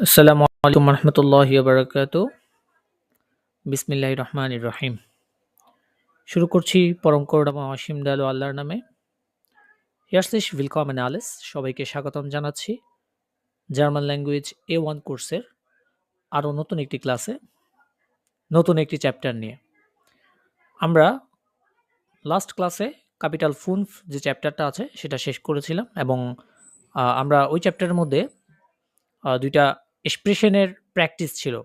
আসসালামু আলাইকুম রহমতুল্লাহি বারাকাতু। বিসমিল্লাহির রহমানির রহিম। শুরু করছি পরম করুণা অসীম দয়ালু আল্লাহর নামে। ইয়ার্সিস willkommen alles, সবাইকে স্বাগতম জানাচ্ছি জার্মান ল্যাঙ্গুয়েজ A1 কোর্সের আরও নতুন একটি ক্লাসে, নতুন একটি চ্যাপ্টার নিয়ে। আমরা লাস্ট ক্লাসে ক্যাপিটাল ফুনফ যে চ্যাপ্টারটা আছে সেটা শেষ করেছিলাম এবং আমরা ওই চ্যাপ্টারের মধ্যে দুইটা এক্সপ্রেশনের প্র্যাকটিস ছিল।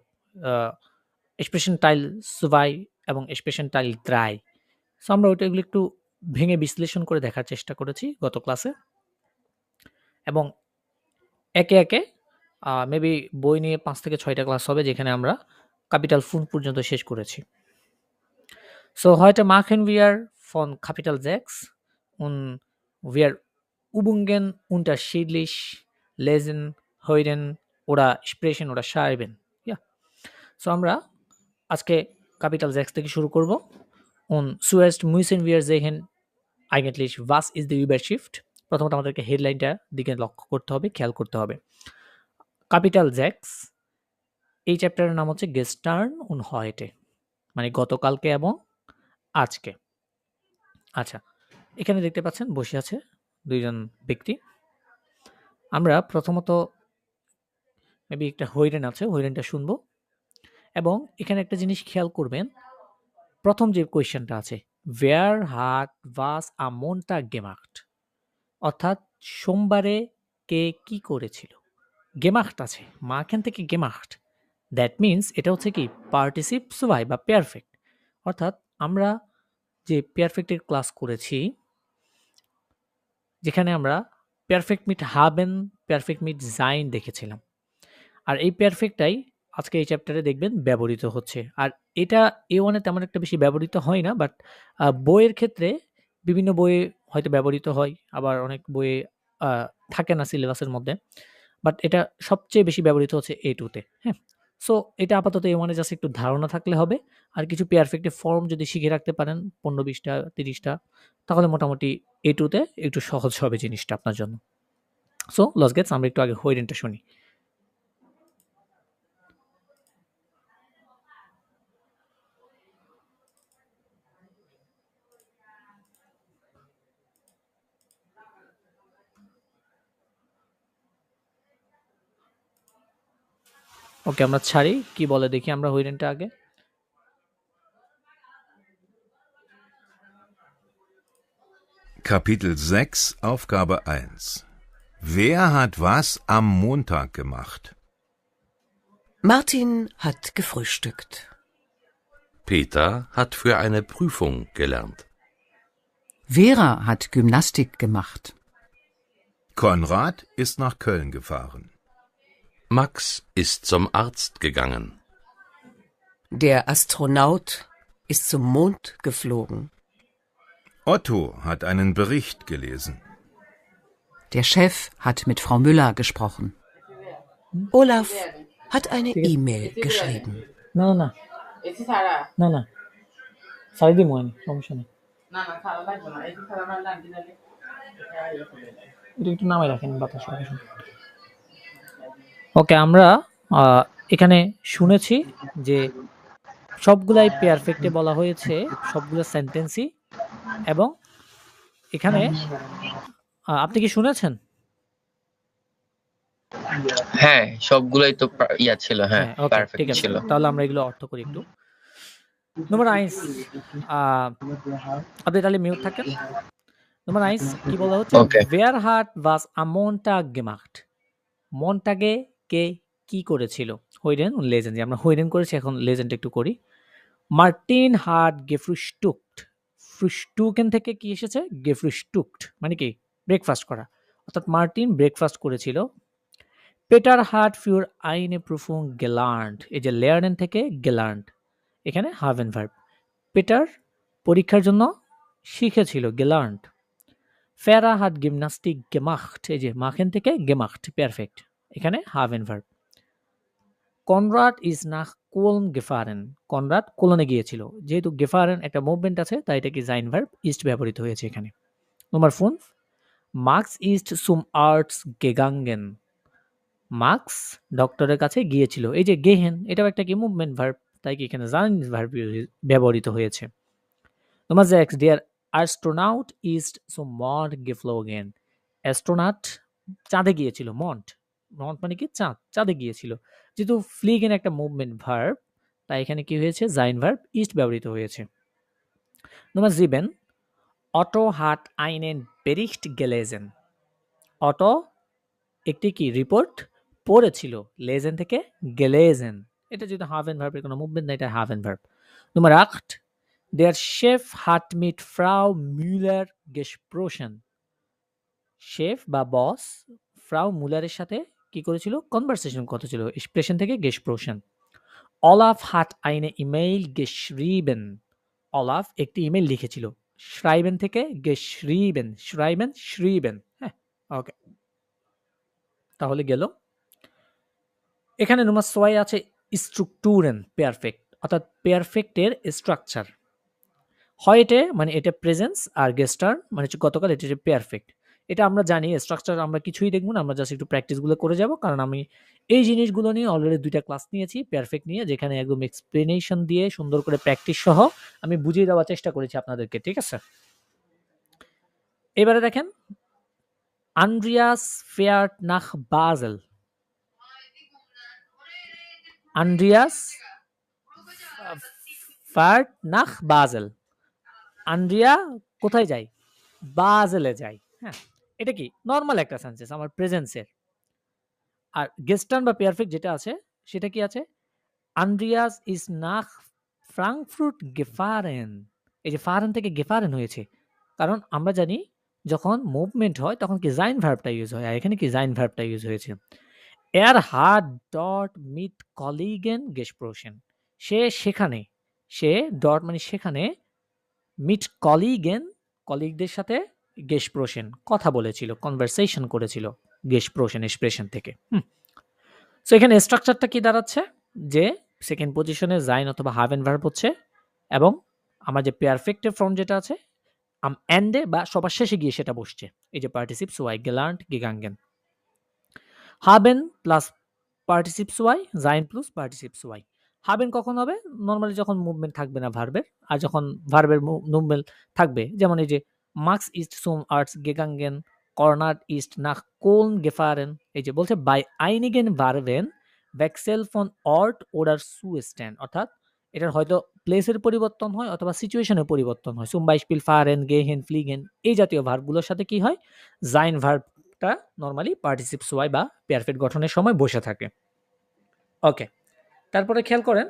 এক্সপ্রেশন টাইল সুভাই এবং এক্সপ্রেশন টাইল দ্রাই। সো আমরা ওইটাগুলো একটু ভেঙে বিশ্লেষণ করে দেখার চেষ্টা করেছি গত ক্লাসে এবং একে একে মেবি বই নিয়ে 5 থেকে 6টা ক্লাস হবে যেখানে আমরা ক্যাপিটাল ফুন পর্যন্ত শেষ করেছি। So heute machen wir von Kapital 6 und wir übungen unterschiedlich lesen, hören oder sprechen oder schreiben. Ja. So আমরা আজকে ক্যাপিটাল 6 থেকে শুরু করব। Und zuerst müssen wir sehen eigentlich was ist die Überschrift? প্রথমত আমাদেরকে হেডলাইনটা দিকে লক্ষ্য করতে হবে, খেয়াল করতে হবে। ক্যাপিটাল 6 এই চ্যাপ্টারের নাম হচ্ছে gestern und heute, মানে গতকালকে এবং আজকে। আচ্ছা, এখানে দেখতে পাচ্ছেন বসে আছে দুইজন ব্যক্তি। আমরা প্রথমত মেবি একটা হইরেন আছে, হইরেনটা শুনবো এবং এখানে একটা জিনিস খেয়াল করবেন। প্রথম যে কোয়েশ্চেনটা আছে, wer hat was am Montag gemacht? অর্থাৎ সোমবারে কে কি করেছিল? গেমাখট আছে, মাখান থেকে গেমাখট, দ্যাট মিনস এটা হচ্ছে কি পার্টিসিপ সুভাই বা পারফেক্ট। অর্থাৎ আমরা যে পারফেক্টের ক্লাস করেছি যেখানে আমরা perfect meet হাবেন, perfect meet Zain দেখেছিলাম, আর এই পারফেক্টটাই আজকে এই চ্যাপ্টারে দেখবেন ব্যবহৃত হচ্ছে। আর এটা A1-এ তেমন একটা বেশি ব্যবহৃত হয় না, বাট বইয়ের ক্ষেত্রে বিভিন্ন বইয়ে হয়তো ব্যবহৃত হয়, আবার অনেক বইয়ে থাকে না সিলেবাসের মধ্যে, বাট এটা সবচেয়ে বেশি ব্যবহৃত হচ্ছে A2-তে। হ্যাঁ, সো এটা আপাতত A1-এ জাস্ট একটু ধারণা থাকলে হবে। আর কিছু পারফেক্টের ফর্ম যদি শিখে রাখতে পারেন 15-20টা 30টা, তাহলে মোটামুটি A2-তে একটু সহজ হবে জিনিসটা আপনার জন্য। সো লস গেটস, আমরা একটু আগে হইরেনটা শুনি। ওকে, আমরা ছাড়ি, কি বলে দেখি আমরা হইরেনটা আগে। Kapitel 6, Aufgabe 1. Wer hat was am Montag gemacht? Martin hat gefrühstückt. Peter hat für eine Prüfung gelernt. Vera hat Gymnastik gemacht. Konrad ist nach Köln gefahren. Max ist zum Arzt gegangen. Der Astronaut ist zum Mond geflogen. Otto hat einen Bericht gelesen. Der Chef hat mit Frau Müller gesprochen. Olaf hat eine E-Mail geschrieben. না না না না সারি দিই মনে সমস্যা নেই, এটা একটু নামাই রাখেন বাতাস। ওকে, আমরা এখানে শুনেছি যে সবগুলাই পারফেক্টে বলা হয়েছে, সবগুলো সেন্টেন্সই, এবং এখানে আপনি কি শুনেছেন? হ্যাঁ, সবগুলাই তো ইয়া ছিল। হ্যাঁ, ওকে, ঠিক পারফেক্ট আছে, ছিল। তাহলে আমরা এগুলো অর্থ করি একটু। নম্বর 1, আপনি তাহলে মিউট থাকেন। নম্বর 1 কি বলা হচ্ছে? Okay. Wer hat was am Montag gemacht? মন্টাগে কে কি করেছিল? হইরেন und lesen, যে আমরা হইরেন করেছি, এখন লেজেন্ড একটু করি। Martin hat gefrühstückt. ফ্রুস্টুকেন থেকে কি এসেছে? gefrühstückt মানে কি ব্রেকফাস্ট করা, অর্থাৎ মার্টিন ব্রেকফাস্ট করেছিল। পেটার hat für eine Prüfung gelernt, এই যে lernen থেকে gelernt, এখানে haben verb। পেটার পরীক্ষার জন্য শিখেছিল gelernt। ফেরা hat Gymnastik gemacht, এই যে machen থেকে gemacht, পারফেক্ট, এখানে haben verb। কনরাড ইজ nach Köln gefahren, কনরাড কোলনে গিয়েছিল, যেহেতু gefahren একটা মুভমেন্ট আছে তাই এটা কি sein verb ist ব্যবহৃত হয়েছে এখানে। নম্বর 5, Max ist zum Arzt gegangen, marks ডক্টরের কাছে গিয়েছিল। এই যে গেহেন, এটাও একটা কি মুভমেন্ট ভার্ব, তাই কি এখানে sein ভার্ব ব্যবহৃত হয়েছে। Nummer 6, der Astronaut ist zum Mond geflogen. Astronaut চাঁদে গিয়েছিল। মন্ট মানে কি চাঁদ, চাঁদে গিয়েছিল। যেহেতু ফ্লিগেন একটা মুভমেন্ট ভার্ব, তাই এখানে কি হয়েছে, জাইন ভার্ব ইস্ট ব্যবহৃত হয়েছে। Nummer 7, Otto hat einen Bericht gelesen. Auto একটি কি রিপোর্ট পড়েছিল। লেজেন থেকে গেলেজেন, এটা যেহেতু হাভেন ভার্বের কোনো মুভমেন্ট না, এটা haven verb. Nummer 8, der Chef hat mit Frau Müller gesprochen. Chef বা বস ফ্রাউ মুলারের সাথে কি করেছিল, কনভারসেশন করেছিল। স্প্রেশন থেকে গেসপ্রোশন। অলাফ হাট আইনে ইমেইল গেশরিবেন। অলাফ একটি ইমেইল লিখেছিল। শ্রাইবেন থেকে গেশরিবেন, শ্রাইবেন শ্রিবেন। হ্যাঁ, ওকে, তাহলে গেল। এখানে নম্বর 6 আছে স্ট্রাকচারেন পারফেক্ট, অর্থাৎ পারফেক্টের স্ট্রাকচার। হয়টে মানে এটা প্রেজেন্স, আর গেস্টার্ন মানে হচ্ছে গতকাল, এটা হচ্ছে পারফেক্ট। এটা আমরা জানি, স্ট্রাকচার আমরা কিছুই দেখবো না, আমরা জাস্ট একটু প্র্যাকটিসগুলো করে যাব, কারণ আমি এই জিনিসগুলো নিয়ে অলরেডি 2টা ক্লাস নিয়েছি পারফেক্ট নিয়ে, যেখানে একদম এক্সপ্লেনেশন দিয়ে সুন্দর করে প্র্যাকটিস সহ আমি বুঝিয়ে দেওয়ার চেষ্টা করেছি আপনাদেরকে, ঠিক আছে? এবারে দেখেন, আন্দ্রিয়াস ফেয়ার্ট নাখ বাজেল। আন্দ্রিয়াস ফার্ট নাখ বাজেল। আন্দ্রিয়া কোথায় যায়? বাজেলে যায়। হ্যাঁ, এটা কি নর্মাল একটা সেন্টেন্স আমার প্রেজেন্সের। আর গেস্টার্ন বা পারফেক্ট যেটা আছে সেটা কি আছে, আন্দ্রিয়াস ইজ নাখ ফ্রাঙ্কফুর্ট গেফারেন। এই যে ফারেন থেকে গেফারেন হয়েছে, কারণ আমরা জানি যখন মুভমেন্ট হয় তখন কি জাইন ভার্বটা ইউজ হয়, আর এখানে কি জাইন ভার্বটা ইউজ হয়েছে। এর হাত ডট মিট কলিগেন গেসপ্রোশন। সে সেখানে, সে ডট মানে সেখানে, মিট কলিগেন কলিগদের সাথে গেসপ্রোশন কথা বলেছিল, কনভারসেশন করেছিল গেসপ্রোশন এক্সপ্রেশন থেকে। সো এখানে স্ট্রাকচারটা কি দাঁড়াচ্ছে, যে সেকেন্ড পজিশনে জাইন অথবা হাভেন ভার্ব হচ্ছে, এবং আমার যে পারফেক্টের ফর্ম যেটা আছে আম এন্ডে বা সবার শেষে গিয়ে সেটা বসছে। এই যে পার্টিসিপস ওয়াই, গেলান্ট গেগাঙ্গেন। হাবেন প্লাস পার্টিসিপস ওয়াই, জাইন প্লাস পার্টিসিপস ওয়াই। হাবেন কখন হবে? নর্মালি যখন মুভমেন্ট থাকবে না ভার্বের, আর যখন ভার্বের মুভমেন্ট থাকবে, যেমন এই যে মার্কস ইস্ট সুম আর্টস গেগাঙ্গেন, কর্নার ইস্ট নাখ কোলন গেফারেন। এই যে বলছে বাই আইনিগেন ভার্বেন ভেক্সেল ফন অর্ট ওডার সু স্ট্যান্ড, অর্থাৎ এটার হয়তো প্লেসের পরিবর্তন হয় অথবা সিচুয়েশনের পরিবর্তন হয়। সুম বাইস্পিল ফারেন গেহেন ফ্লিগেন, এই জাতীয় ভার্বগুলোর সাথে কি হয়, জাইন ভার্বটা নর্মালি পার্টিসিপস ওয়াই বা পারফেক্ট গঠনের সময় বসে থাকে। ওকে, তারপরে খেয়াল করেন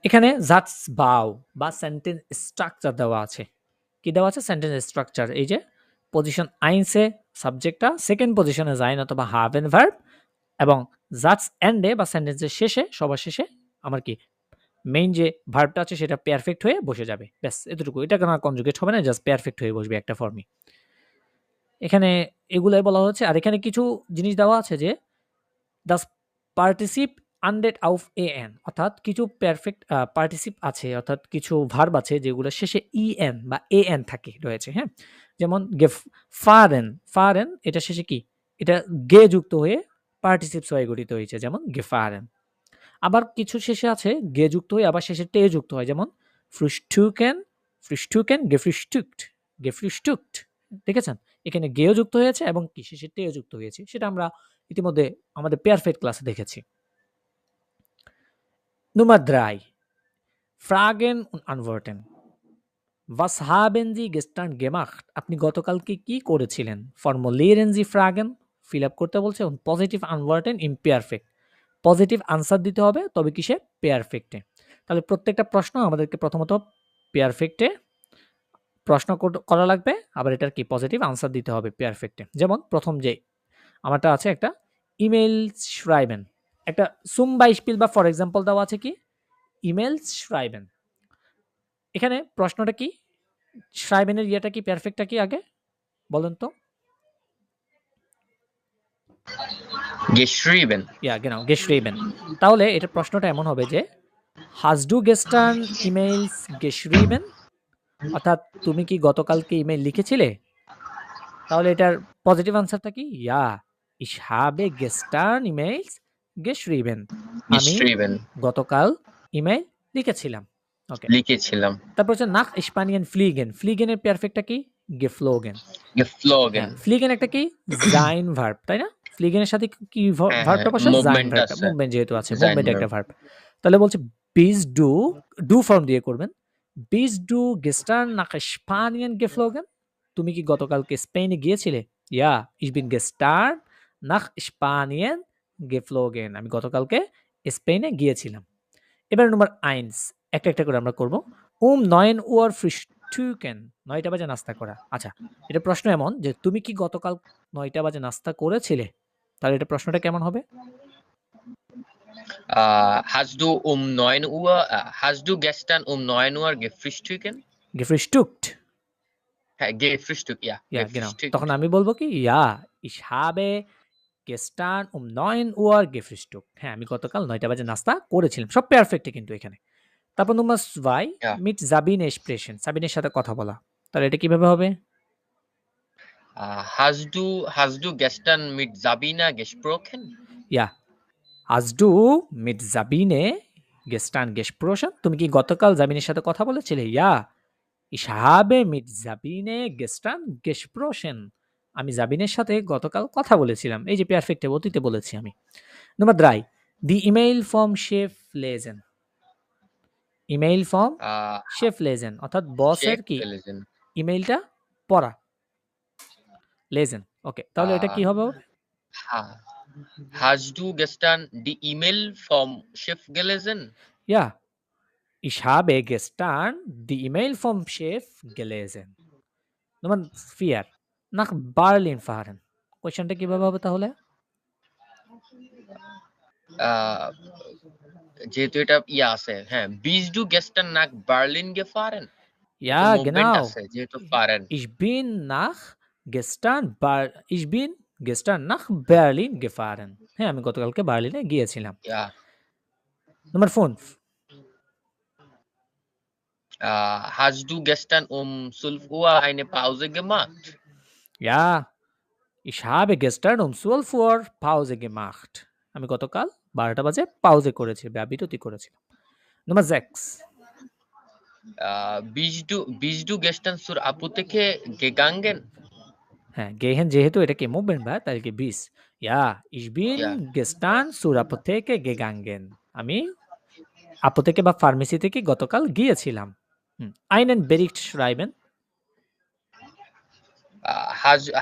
এখানে জাটস বাউ বা সেন্টেন্স স্ট্রাকচার দেওয়া আছে। কি দেওয়া আছে? Sentence structure. এই যে পজিশন আইনসে সাবজেক্টটা, সেকেন্ড পজিশনে জাইন অথবা হাভেন ভার্ব, এবং জাটস এন্ডে বা সেন্টেন্সের শেষে, সবার শেষে আমার কি মেইন যে ভার্বটা আছে সেটা পারফেক্ট হয়ে বসে যাবে। ব্যাস এতটুকু, এটা কোনো কনজুগেট হবে না, জাস্ট পারফেক্ট হয়ে বসবে একটা ফর্মে। এখানে এগুলাই বলা হচ্ছে। আর এখানে কিছু জিনিস দেওয়া আছে যে দাস পার্টিসিপ আন্ডেড আউফ এ এন, অর্থাৎ কিছু পারফেক্ট পার্টিসিপ আছে, অর্থাৎ কিছু ভার্ব আছে যেগুলো শেষে ই এন বা এ এন থাকে রয়েছে। হ্যাঁ, যেমন ফারেন, ফারেন এটা শেষে কি, এটা গে যুক্ত হয়ে পার্টিসিপস হয়ে গঠিত হয়েছে, যেমন গেফারেন। আবার কিছু শেষে আছে গে যুক্ত হয়ে আবার শেষে টে যুক্ত হয়, যেমন ফ্রুস্টুকেন, ফ্রুস্টুকেন গেফ্রুস্টুকট, গেফ্রুস্টুকট। দেখেছেন এখানে গেও যুক্ত হয়েছে এবং কি শেষে টেও যুক্ত হয়েছে, সেটা আমরা ইতিমধ্যে আমাদের পারফেক্ট ক্লাসে দেখেছি। Nummer 3, Fragen und Antworten. Was haben Sie gestern gemacht? আপনি গতকালকে কি করেছিলেন? Formulieren Sie Fragen, fill up করতে বলছে, এবং পজিটিভ আনওয়ার্টেন ইমপারফেক্ট, পজিটিভ আনসার দিতে হবে, তবে কিসে? পারফেক্টে। তাহলে প্রত্যেকটা প্রশ্ন আমাদেরকে প্রথমত পারফেক্টে প্রশ্ন করা লাগবে, আবার এটার কি পজিটিভ আনসার দিতে হবে পারফেক্টে। যেমন প্রথম যে আমারটা আছে একটা ইমেল schreiben, একটা zum Beispiel বা ফর এক্সাম্পল দেওয়া আছে কি ইমেল schreiben। এখানে প্রশ্নটা কি, schreiben-এর ইয়েটা কি, পারফেক্টটা কি আগে বলেন তো? geschrieben, ইয়া genau, geschrieben। তাহলে এটা প্রশ্নটা এমন হবে যে hast du gestern emails geschrieben, অর্থাৎ তুমি কি গতকালকে ইমেল লিখেছিলে? তাহলে এটার পজিটিভ আনসারটা কি? ইয়া। ich habe gestern E-Mails geschrieben. আমি geschrieben গতকাল ইমেইল লিখেছিলাম। ওকে। লিখেছিলাম তারপর হচ্ছে nach Spanien fliegen। fliegen এর পারফেক্টটা কি? geflogen। geflogen হ্যাঁ, fliegen একটা কি? sein verb, তাই না? fliegen এর সাথে কি হ্যাঁ ভার্বটা বসে? sein মুভমেন্ট ভার্বটা। আছে মুভমেন্ট যেহেতু আছে, sein মুভমেন্ট একটা verb ভার্ব। তাহলে বলছে bist du ডু ফর্ম দিয়ে করবেন। bist du gestern nach Spanien geflogen? তুমি কি গতকালকে স্পেনে গিয়েছিলে? Ja, ich bin gestern nach Spanien geflogen। আমি গতকালকে স্পেনে গিয়েছিলাম। এবার নম্বর 1 একটা একটা করে আমরা করব। 9 Uhr frühstücken 9টা বাজে নাস্তা করা। আচ্ছা, এটা প্রশ্ন এমন যে তুমি কি গতকাল 9টা বাজে নাস্তা করেছিলে? তাহলে এটা প্রশ্নটা কেমন হবে? hast du gestern 9 Uhr gefrühstückt gefrühstückt। হ্যাঁ gefrühstückt ja Ja, genau। gefrühstückt তখন আমি বলবো কি? Ja, ich habe gestern 9 Uhr gefrühstückt। হ্যাঁ, আমি গতকাল 9টা বাজে নাস্তা করেছিলাম। সব পারফেক্টই কিন্তু এখানে। তারপর নম্বর 2 ja mit Sabine sprechen। সাবিনের সাথে কথা বলা। তাহলে এটা কিভাবে হবে? hast du gestern mit Sabina gesprochen Ja, hast du mit Sabine gestern gesprochen? তুমি কি গতকাল জাবিনের সাথে কথা বলেছিলে? Ja, ich habe mit Sabine gestern gesprochen। আমি জাবিনের সাথে গতকাল কথা বলেছিলাম। এই যে পারফেক্টে অতীতে বলেছি আমি। Number 3 die E-Mail vom Chef lesen। Email ফর্ম আহ, শেফ লেজেন, অর্থাৎ বসের Chef কি gelesen ইমেইলটা পড়া। লেজেন। ওকে, তাহলে এটা কি আহ, হবে? ha- hast du gestern die E-Mail vom Chef gelesen Ja, ich habe gestern die E-Mail vom Chef gelesen। Nummer 4 nach Berlin fahren। কোশ্চেনটা কিভাবে হবে তাহলে? আহ, যেহেতু এটা আছে হ্যাঁ bist du gestern nach Berlin gefahren তো Ja, মুভমেন্ট genau। আছে যেহেতু fahren Ich bin gestern nach Berlin gefahren। হ্যাঁ, আমি গতকালকে বার্লিনে গিয়েছিলাম। ja Nummer 5 hast du gestern 12 Uhr eine Pause gemacht Ja, ich habe gestern 12 Uhr Pause gemacht। আমি গতকাল 12টা বাজে পাউজে করেছি বা বিরতি করেছিলাম। Nummer 6 bist du gestern zur Apotheke gegangen হ্যাঁ, gehen যেহেতু এটা কি মুভমেন্ট ভার্ব, তাই কি bis। Ja, ich bin ja gestern zur Apotheke gegangen। আমি আpotheke বা ফার্মেসি থেকে গতকাল গিয়েছিলাম। einen Bericht schreiben।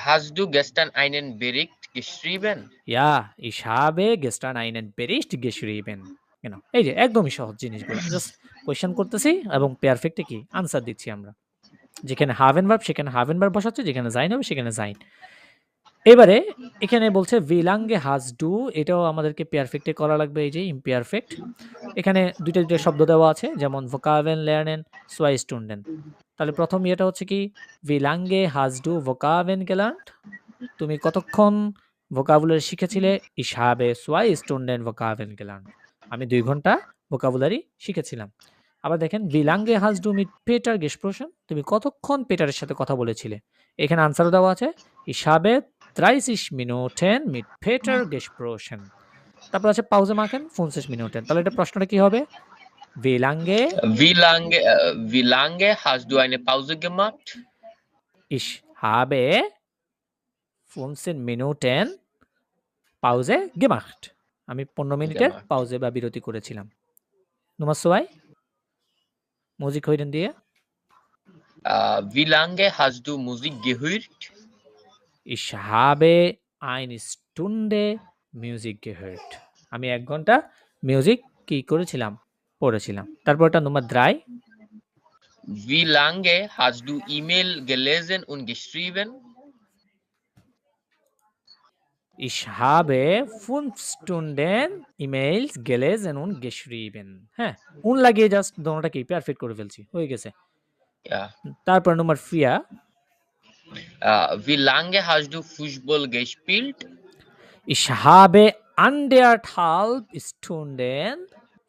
hast du gestern einen Bericht geschrieben Ja, ich habe gestern einen Bericht geschrieben। Genau। এই যে একদমই সহজ জিনিসগুলো, জাস্ট কোয়েশ্চেন করতেছি এবং পারফেক্টে কি আনসার দিচ্ছি আমরা। যেখানে হাভেন ভার্ব সেখানে হাভেন ভার্ব বসাচ্ছি, যেখানে জাইন হবে সেখানে জাইন। এবারে এখানে বলছে ভিলাঙ্গে হাজ ডু, এটাও আমাদেরকে পারফেক্টে করা লাগবে। এই যে ইমপারফেক্ট, এখানে দুইটা দুইটা শব্দ দেওয়া আছে, যেমন ভোকাবেন লেয়ার্নেন সোয়াই স্টুন্ডেন। তাহলে প্রথম ইয়েটা হচ্ছে কি ভিলাঙ্গে হাজ ডু ভোকাবেন গেলান্ট, তুমি কতক্ষণ vocabulary শিখেছিলে? Ich habe 2 Stunden Vokabeln gelernt। আমি 2 ঘন্টা ভোকাবুলারি শিখেছিলাম। আবার দেখেন wie lange hast du mit Peter gesprochen? তুমি কতক্ষণ পেটারের সাথে কথা বলেছিলে? এখানে আনসার দেওয়া আছে Ich habe 30 Minuten mit Peter gesprochen। তারপর আছে পাউজে মার্কেন 50 Minuten। তাহলে এটা প্রশ্নটা কি হবে? Wie lange wie lange hast du eine Pause gemacht Ich habe 15 Minuten Pause gemacht। আমি 15 মিনিটের gemacht পাউজে বা বিরতি করেছিলাম। Nummer 2 Musik hören দিয়ে wie lange hast du Musik gehört Ich habe eine Stunde Musik gehört। আমি 1 ঘন্টা মিউজিক কি করেছিলাম? পড়েছিলাম। তারপরটা নম্বর 3 wie lange hast du E-Mail gelesen und geschrieben Ich habe 5 Stunden E-Mails gelesen und geschrieben। হ্যাঁ, উন লাগিয়ে জাস্ট দোনোটা কি পারফেক্ট করে ফেলছি, হয়ে গেছে। ja তারপর নম্বর 4 wie lange hast du Fußball gespielt Ich habe 1,5 Stunden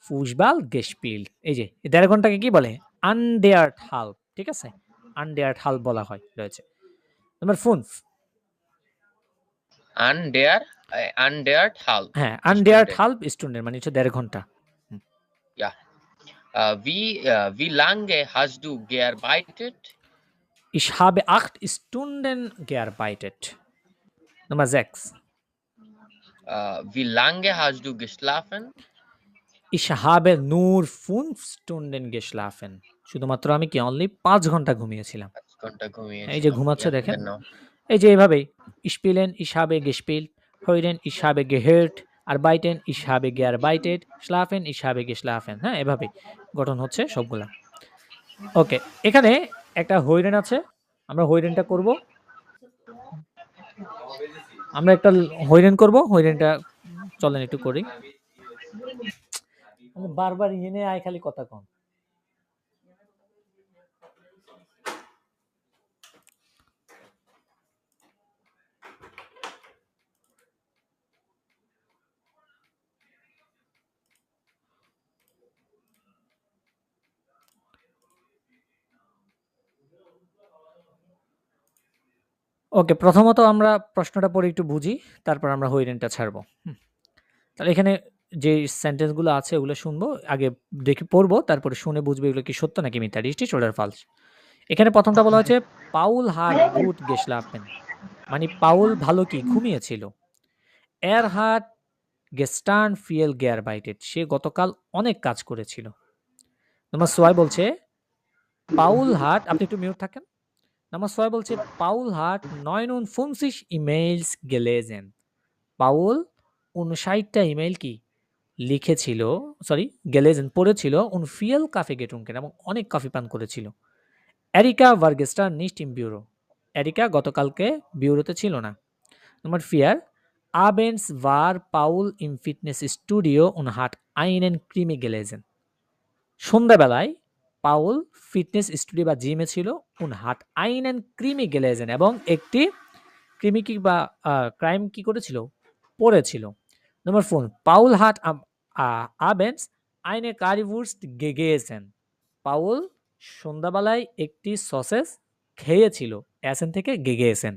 Fußball gespielt। এই যে 1.5 ঘন্টাকে কি বলে? 1,5। ঠিক আছে, 1,5 বলা হয় রয়েছে। নম্বর 5 an der Andert halb হ্যাঁ, আনডেয়ার্ড Stunden. হাল্প স্টুডেন্ট মানে হচ্ছে 1.5 ঘন্টা। Ja. Wie lange hast du gearbeitet? Ich habe 8 Stunden gearbeitet. Nummer 6. Wie lange hast du geschlafen? Ich habe nur 5 Stunden geschlafen. শুধুমাত্র আমি কি অনলি 5 ঘন্টা ঘুমিয়েছিলাম। 8 ঘন্টা এই যে ঘুমিয়েছিলাম। ঘুমাচ্ছে Ja, দেখেন। genau. এই যে এভাবেই spielen, ich habe gespielt, hören, ich habe gehört, arbeiten, ich habe gearbeitet, schlafen, ich habe geschlafen। হ্যাঁ, এভাবেই গঠন হচ্ছে সবগুলা। ওকে, এখানে একটা হইরেন আছে। আমরা হইরেনটা করব। আমরা একটা হইরেন করব। হইরেনটা চলেন একটু করি। আমি বারবার ইনে আয় খালি কথা কম। ওকে, প্রথমত আমরা প্রশ্নটা পড়ে একটু বুঝি, তারপর আমরা হইরেনটা ছাড়বো। তাহলে এখানে যে সেন্টেন্সগুলো আছে ওগুলো শুনবো, আগে দেখে পড়বো, তারপরে শুনে বুঝবো এগুলো কি সত্য নাকি মিথ্যা, richtig oder falsch। এখানে প্রথমটা বলা হয়েছে পাউল hat gut geschlafen, মানে পাউল ভালো কি ঘুমিয়েছিল। Er hat gestern viel gearbeitet, সে গতকাল অনেক কাজ করেছিল। নাম্বার 6 বলছে পাউল hat, আপনি একটু মিউট থাকেন। নাম্বার 6 বলছে Paul hat 59 emails gelesen, Paul 59টা ইমেইল কি লিখেছিল, সরি gelesen পড়েছিল, und viel Kaffee getrunken, এবং অনেক কফি পান করেছিল। Areca war gestern nicht im Büro, areca গতকালকে বিউরোতে ছিল না। Number 4 abends war Paul im Fitnessstudio und hat einen Krimi gelesen, সন্ধ্যাবেলায় পাউল ফিটনেস স্টুডিও বা জিমে ছিল, und hat einen Krimi gelesen, এবং একটি ক্রিমি কি বা ক্রাইম কি করেছিল পড়েছিল। Nummer 4 Paul hat am abends eine Currywurst gegessen, Paul সন্ধ্যাবেলায় একটি সসেজ খেয়েছিল, এসেন থেকে gegessen।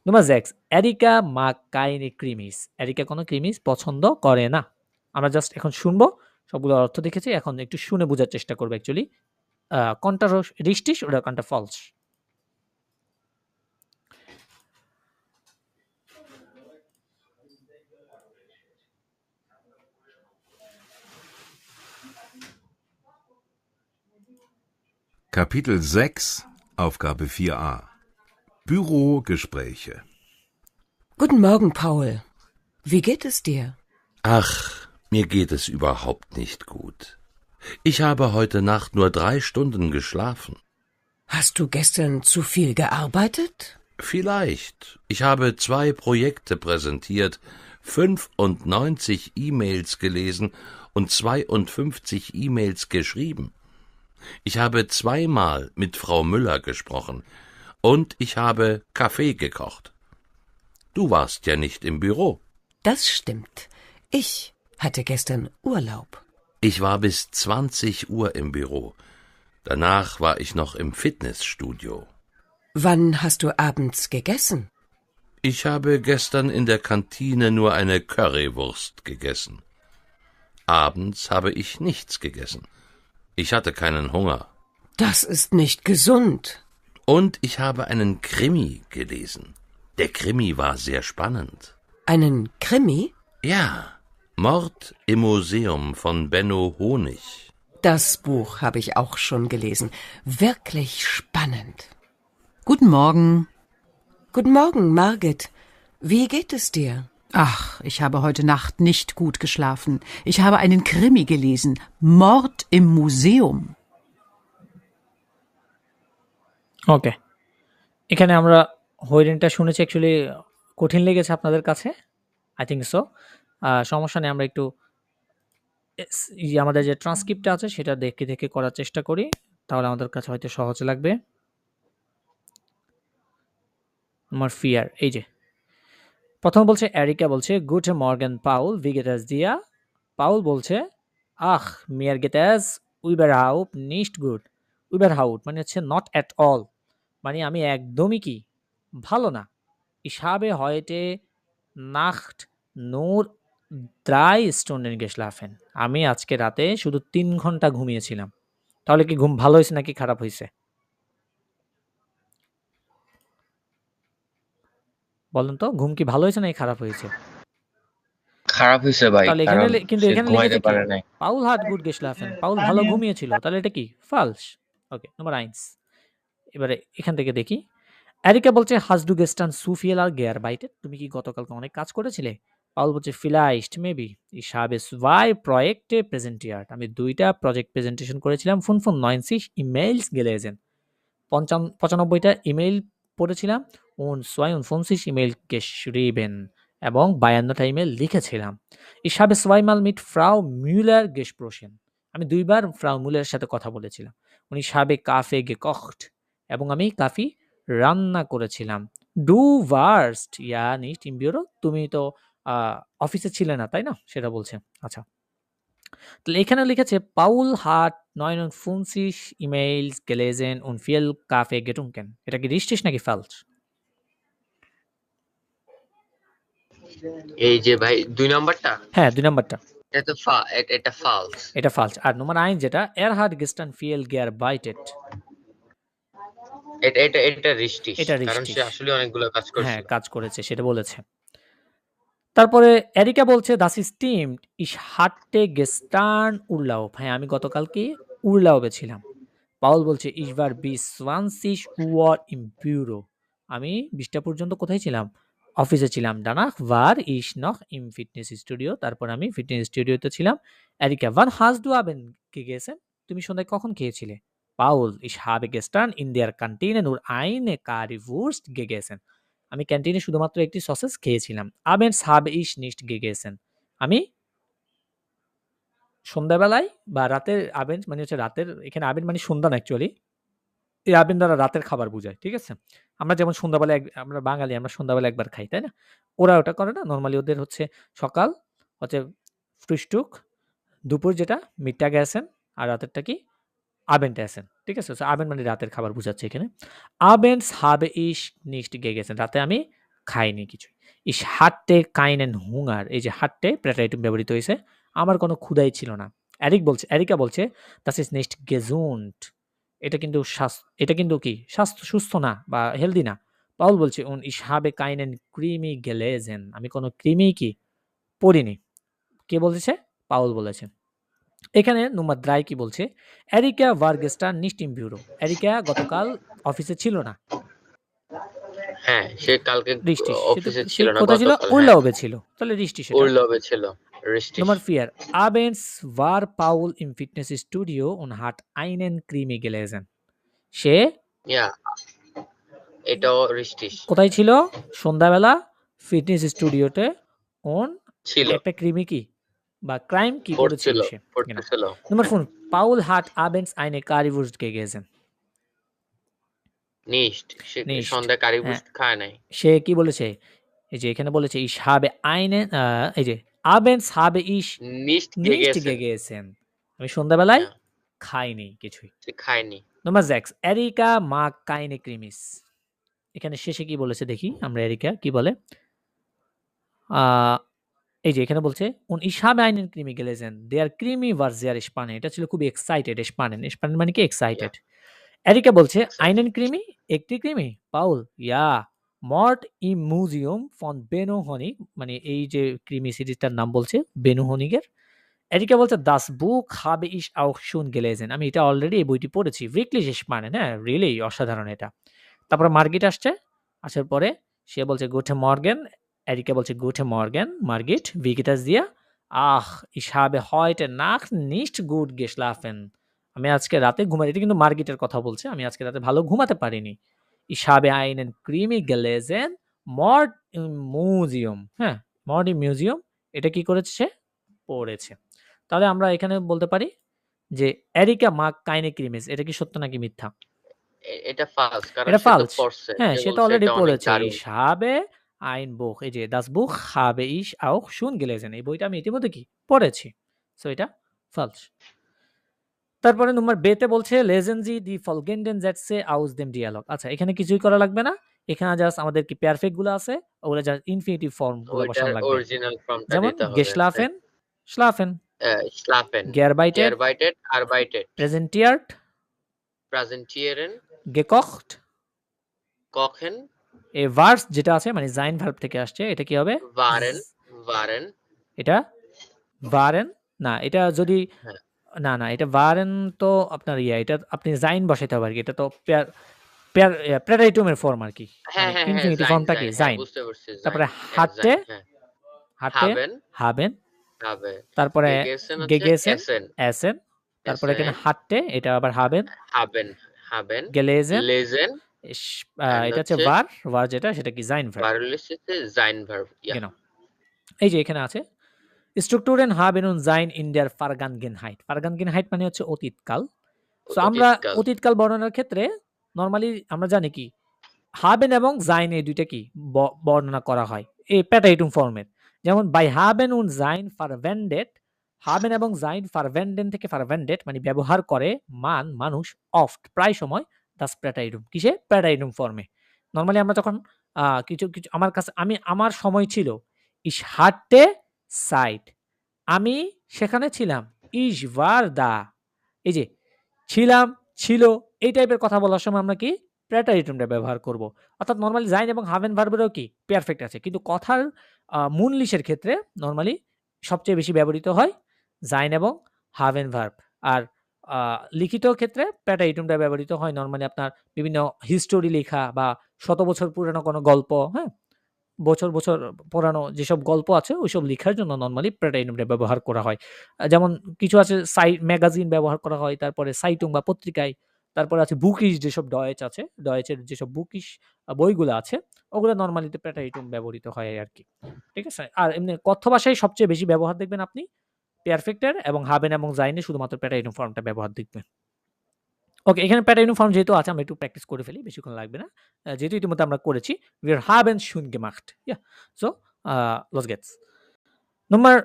Nummer 6 areca mag keine Krimis, areca কোনো ক্রিমিস পছন্দ করে না। আমরা জাস্ট এখন শুনবো, সবগুলো অর্থ দেখেছি, এখন একটু শুনে বোঝার চেষ্টা করবো অ্যাকচুয়ালি কোনটা richtig oder কোনটা falsch। Kapitel 6, Aufgabe 4a. Bürogespräche. Guten Morgen, Paul. Wie geht es dir? Ach, mir geht es überhaupt nicht gut. Ich habe heute Nacht nur 3 Stunden geschlafen. Hast du gestern zu viel gearbeitet? Vielleicht. Ich habe 2 Projekte präsentiert, 95 E-Mails gelesen und 52 E-Mails geschrieben. Ich habe 2-mal mit Frau Müller gesprochen und ich habe Kaffee gekocht. Du warst ja nicht im Büro. Das stimmt. Ich hatte gestern Urlaub. Ich war bis 20 Uhr im Büro. Danach war ich noch im Fitnessstudio. Wann hast du abends gegessen? Ich habe gestern in der Kantine nur eine Currywurst gegessen. Abends habe ich nichts gegessen. Ich hatte keinen Hunger. Das ist nicht gesund. Und ich habe einen Krimi gelesen. Der Krimi war sehr spannend. Einen Krimi? Ja, Mord im Museum von Benno Honig. Das Buch habe ich auch schon gelesen. Wirklich spannend. Guten Morgen. Guten Morgen, Margit. Wie geht es dir? Ach, ich habe heute Nacht nicht gut geschlafen. Ich habe einen Krimi gelesen. Mord im Museum. ওকে, এখানে আমরা হইরেনটা শুনেছি, actually কঠিন লেগেছে আপনাদের কাছে, I think so. সমস্যা নেই, আমরা একটু আমাদের যে ট্রান্সক্রিপ্টটা আছে সেটা দেখে দেখে করার চেষ্টা করি, তাহলে আমাদের কাছে হয়তো সহজ লাগবে। আমার ফিয়ার, এই যে প্রথম বলছে এরিকা বলছে গুড মর্গেন পাউল, ভি গেট আস দিয়া। পাউল বলছে আহ মিয়ার গেট আস উইবার হাউট নিস্ট গুড, উইবার হাউট মানে হচ্ছে নট অ্যাট অল, মানে আমি একদমই কি ভালো না। Ich habe heute Nacht nur 3 Stunden geschlafen. আমি আজকে রাতে শুধু 3 ঘন্টা ঘুমিয়েছিলাম। তাহলে কি ঘুম ভালো হইছে নাকি খারাপ হইছে? বলেন তো ঘুম কি ভালো হইছে নাকি খারাপ হয়েছে? খারাপ হইছে ভাই, তাহলে এখানে কারণ কিন্তু সে এখানে ঘুমাইতে লিখেছে কি? পারে নাই। Paul hat gut geschlafen. Paul ভালো ঘুমিয়েছিল। তাহলে এটা কি? Falsch. ওকে, Nummer 1. এবারে এখান থেকে দেখি। এরিকা বলছে, "Hast du gestern zu viel gearbeitet?" তুমি কি গতকালকে অনেক কাজ করেছিলে? পাউল বলছে, "Vielleicht, maybe. Ich habe 2 Projekte präsentiert." আমি 2টা প্রজেক্ট প্রেজেন্টেশন করেছিলাম। 95 E-Mails gelesen. 95টা ইমেইল পড়েছিলাম। und 52 E-Mail geschrieben এবং 52টা ইমেইল লিখেছিলাম। Ich habe zweimal mit Frau Müller gesprochen. আমি 2 বার ফ্রাউ মুলারের সাথে কথা বলেছিলাম। und ich habe Kaffee gekocht এবং আমি কফি রান্না করেছিলাম। Du warst ja nicht im Büro. তুমি তো অফিসে ছিলে না, তাই না? সেটা বলছে। আচ্ছা। তাহলে এখানে লিখেছে Paul hat 59 E-Mails gelesen und viel Kaffee getrunken. এটা কি richtig নাকি falsch? এই যে ভাই 2 নাম্বারটা, হ্যাঁ, 2 নাম্বারটা। এটা ফালস। এটা falsch। আর Nummer 1 যেটা hat gestern viel gearbeitet. এটা রিস্টিশ, এটা কারণ সে richtig। আসলে অনেকগুলো কাজ হ্যাঁ, করছিল। কাজ করেছে সেটা বলেছে। তারপরে এরিকা বলছে, "Das stimmt. Ich hatte gestern Urlaub." হ্যাঁ, আমি গতকালকে উরলাউবে ছিলাম। পাউল বলছে, "Ich war bis 20 Uhr im Büro." আমি 20টা পর্যন্ত কোথায় ছিলাম? অফিসে ছিলাম। Danach war ich noch im Fitnessstudio. তারপর আমি ফিটনেস স্টুডিওতে ছিলাম। Erika, "Wann hast du Abend gegessen?" তুমি সন্ধ্যায় কখন খেয়েছিলে? Paul, "Ich habe gestern in der Kantine nur eine Currywurst gegessen." আমি ক্যান্টিনে শুধুমাত্র একটি সসেজ খেয়েছিলাম। Abends habe ich nicht gegessen. আমি সন্ধ্যাবেলায় বা রাতের Abend মানে হচ্ছে রাতের, এখানে Abend মানে সন্ধ্যা না অ্যাকচুয়ালি। এই Abend দ্বারা রাতের খাবার বুঝায়। ঠিক আছে? আমরা যেমন সন্ধ্যাবেলা আমরা বাঙালি, আমরা সন্ধ্যাবেলা একবার খাই, তাই না? ওরা ওটা করে না। নরমালি ওদের হচ্ছে সকাল হচ্ছে Frühstück, দুপুর যেটা Mittagessen আর রাতেরটা কি Abendessen. ঠিক আছে? সো Abend মানে রাতের খাবার বুঝাচ্ছে এখানে। Abends habe ich nicht gegessen. রাতে আমি খাইনি কিছুই। Ich hatte keinen Hunger. এই যে hatte প্রেটাইটুম ব্যবহৃত হয়েছে। আমার কোনো ক্ষুধাই ছিল না। এরিকা বলছে, "Das ist nicht gesund." এটা কিন্তু কি? সুস্থ না বা হেলদি না। পাউল বলছে, "Und ich habe keinen Krimi gelesen." আমি কোনো কৃমি কি পড়িনি। কে বলেছে? পাউল বলেছে। এখানে Nummer 3 কি বলছে? Areca war gestern nicht im Büro. Areca গতকাল অফিসে ছিল না। হ্যাঁ, সে কালকে richtig। অফিসে সে ছিল না, কোথায় ছিল? গতকাল। হ্যাঁ, উরলাউবে ছিল। তাহলে richtig সেটা। উরলবে ছিল, রিস্টিশ। Nummer 4. Abends war Paul im Fitnessstudio und hat einen Krimi gelesen. সে ইয়া, এটাও রিস্টিশ কোথায় ছিল? সন্ধ্যাবেলা ফিটনেস স্টুডিওতে und ছিল, একটা ক্রিমি কি বা ক্রাইম কি করেছিল সে? Genau. পড়তেছিল। Nummer 5. Paul hat abends eine Currywurst gegessen. নিশ্ট, সে Nicht। সন্ধ্যায় হ্যাঁ, কারিবুস্ট খায় নাই। সে কি বলেছে? এই যে এখানে বলেছে ich habe einen এই যে abends habe ich নিশ্ট nicht গেগেছেন, gegessen. আমি সন্ধ্যাবেলায় ইয়া, খাইনি কিছুই। সে খায়নি। Nummer 6. Erika mag keine Krimis. এখানে শেষে কি বলেছে দেখি আমরা এরিকা কি বলে? আ এই যে এখানে বলছে und ich habe einen Krimi gelesen. Der Krimi war sehr spannend. এটা ছিল খুবই excited, spannend. Spannend মানে কি ইয়া, excited. এরিকা বলছে einen এক্সাইটেড। Krimi, একটি creamy? Paul, ja, Mord im Museum von Benno Honig, মানে এই যে ক্রিমি সিরিজটার নাম বলছে বেনু হনিগের। এরিকা বলছে das Buch habe ich auch schon gelesen. আমি এটা অলরেডি এই বইটি পড়েছি। wirklich spannend, হ্যাঁ, really অসাধারণ এটা। তারপরে মার্গিট আসছে। আসার পরে সে বলছে guten Morgen. এরিকা বলছে guten Morgen, মার্গিট, wie geht es dir? Ach, ich habe heute Nacht nicht gut geschlafen. আমি আজকে রাতে ঘুমাই, এটা কিন্তু মার্গিটের কথা বলছে। আমি আজকে রাতে ভালো ঘুমাতে পারিনি। Ich habe einen Krimi gelesen, Mord im Museum. হ্যাঁ, Mord im Museum এটা কি করেছে সে? পড়েছে। তাহলে আমরা এখানে বলতে পারি যে এরিকা mag keine Krimis. এটা কি সত্য নাকি মিথ্যা? এটা ফালস, কারণ এটা সে তো falsch। পড়ছে। হ্যাঁ, সে সে তো বলছে অলরেডি এটা অনেক পড়েছে। দারুণ। Ich habe ein Buch, এই যে das Buch habe ich auch schon gelesen. এই বইটা আমি ইতিমধ্যে কি পড়েছি। সো এটা falsch। তারপরে নম্বর বে তে বলছে lesen Sie die folgenden Sätze aus dem Dialog. আচ্ছা, এখানে কিছুই করা লাগবে না। এখানে জাস্ট আমাদের কি পারফেক্ট গুলো আছে, ওগুলো জাস্ট ইনফিনিটিভ ফর্ম গুলো ওইটার বসানো লাগবে। অরিজিনাল ফর্মটা যেমন দিতে হবে। হ্যাঁ। গেশলাফেন, schlafen, schlafen, gearbeitet, gearbeitet, arbeitet, präsentiert, präsentieren, gekocht। kochen, এই ভার্বস যেটা আছে মানে জাইন ভার্ব থেকে আসছে, এটা কি হবে? waren, waren, এটা waren না, এটা যদি হ্যাঁ। না এটা waren তো আপনার এটা আপনি জাইন বসাইতে হবে আর কি। এটা তো প্রেটাইটুমের ফর্ম আর কি, হ্যাঁ, মানে হ্যাঁ, হ্যাঁ, ইনফিনিটিভ sein, ফর্মটা কি? sein, হ্যাঁ, জাইন। বুঝতে পারছি, তারপরে sein, হ্যাঁ, হাটে, sein, হ্যাঁ। haben, হাবেন, habe, তারপরে gegessen হচ্ছে গেগেসেন, essen, এসেন, তারপরে এখানে essen, হাটে, এটা আবার হাবেন, haben, haben, গেলেজেন, lesen, and এটা হচ্ছে হচ্ছে ভার যেটা সেটা কি? জাইন ভার্ব। Varlis হচ্ছে sein Verb, ja. genau। এই যে এখানে আছে Strukturen haben und sein in der Vergangenheit। Vergangenheit মানে হচ্ছে অতীতকাল। সো আমরা অতীতকাল। অতীতকাল বর্ণনার ক্ষেত্রে নরমালি আমরা জানি কি haben এবং sein এই দুইটা কি বর্ণনা করা হয় এই প্যাটাইটুম ফর্মের। যেমন by haben und sein verwendet, haben এবং sein verwenden থেকে verwendet মানে ব্যবহার করে মানুষ oft প্রায় সময় das প্যাটাইটুম কিসে? প্যাটাইটুম ফর্মে। নরমালি আমরা যখন কিছু আমার কাছে আমার সময় ছিল ich hatte Zeit, আমি সেখানে ছিলাম ich war da। এই যে ছিলাম, ছিল, এই টাইপের কথা বলার সময় আমরা কি প্রেটারিটমটা ব্যবহার করব। অর্থাৎ নরমালি জাইন এবং হাভেন ভার্বেরও কি পারফেক্ট আছে, কিন্তু কথার মুনলিশের ক্ষেত্রে নরমালি সবচেয়ে বেশি ব্যবহৃত হয় জাইন এবং হাভেন ভার্ব। আর লিখিত ক্ষেত্রে প্রেটারিটমটা ব্যবহৃত হয় নরমালি আপনার বিভিন্ন হিস্টোরি লেখা বা শত বছর পুরানো কোনো গল্প, হ্যাঁ, বছর পুরানো যেসব গল্প আছে ওইসব লেখার জন্য নরমালি প্রেটাইটমটা ব্যবহার করা হয়। যেমন কিছু আছে ম্যাগাজিন ব্যবহার করা হয়, তারপরে সাইটুং বা পত্রিকায়, তারপরে আছে বুকিশ যেসব আছে, ডয়েচের যেসব বুকিশ বইগুলো আছে ওগুলো নরমালিতে প্রেটাইটম ব্যবহৃত হয় আরকি। ঠিক আছে? আর এমনি কথ্য ভাষায় সবচেয়ে বেশি ব্যবহার দেখবেন আপনি পারফেক্টের এবং হাবেন এবং জাইনে শুধুমাত্র প্রেটাইটম ফর্মটা ব্যবহার দেখবেন। ওকে, এখানে প্যাটার্ন ফর্ম যেহেতু আছে আমরা একটু প্র্যাকটিস করে ফেলি, বেশিক্ষণ লাগবে না। যেহেতু ইতিমধ্যে আমরা করেছি, wir haben schon gemacht, ja, so los geht's। নম্বর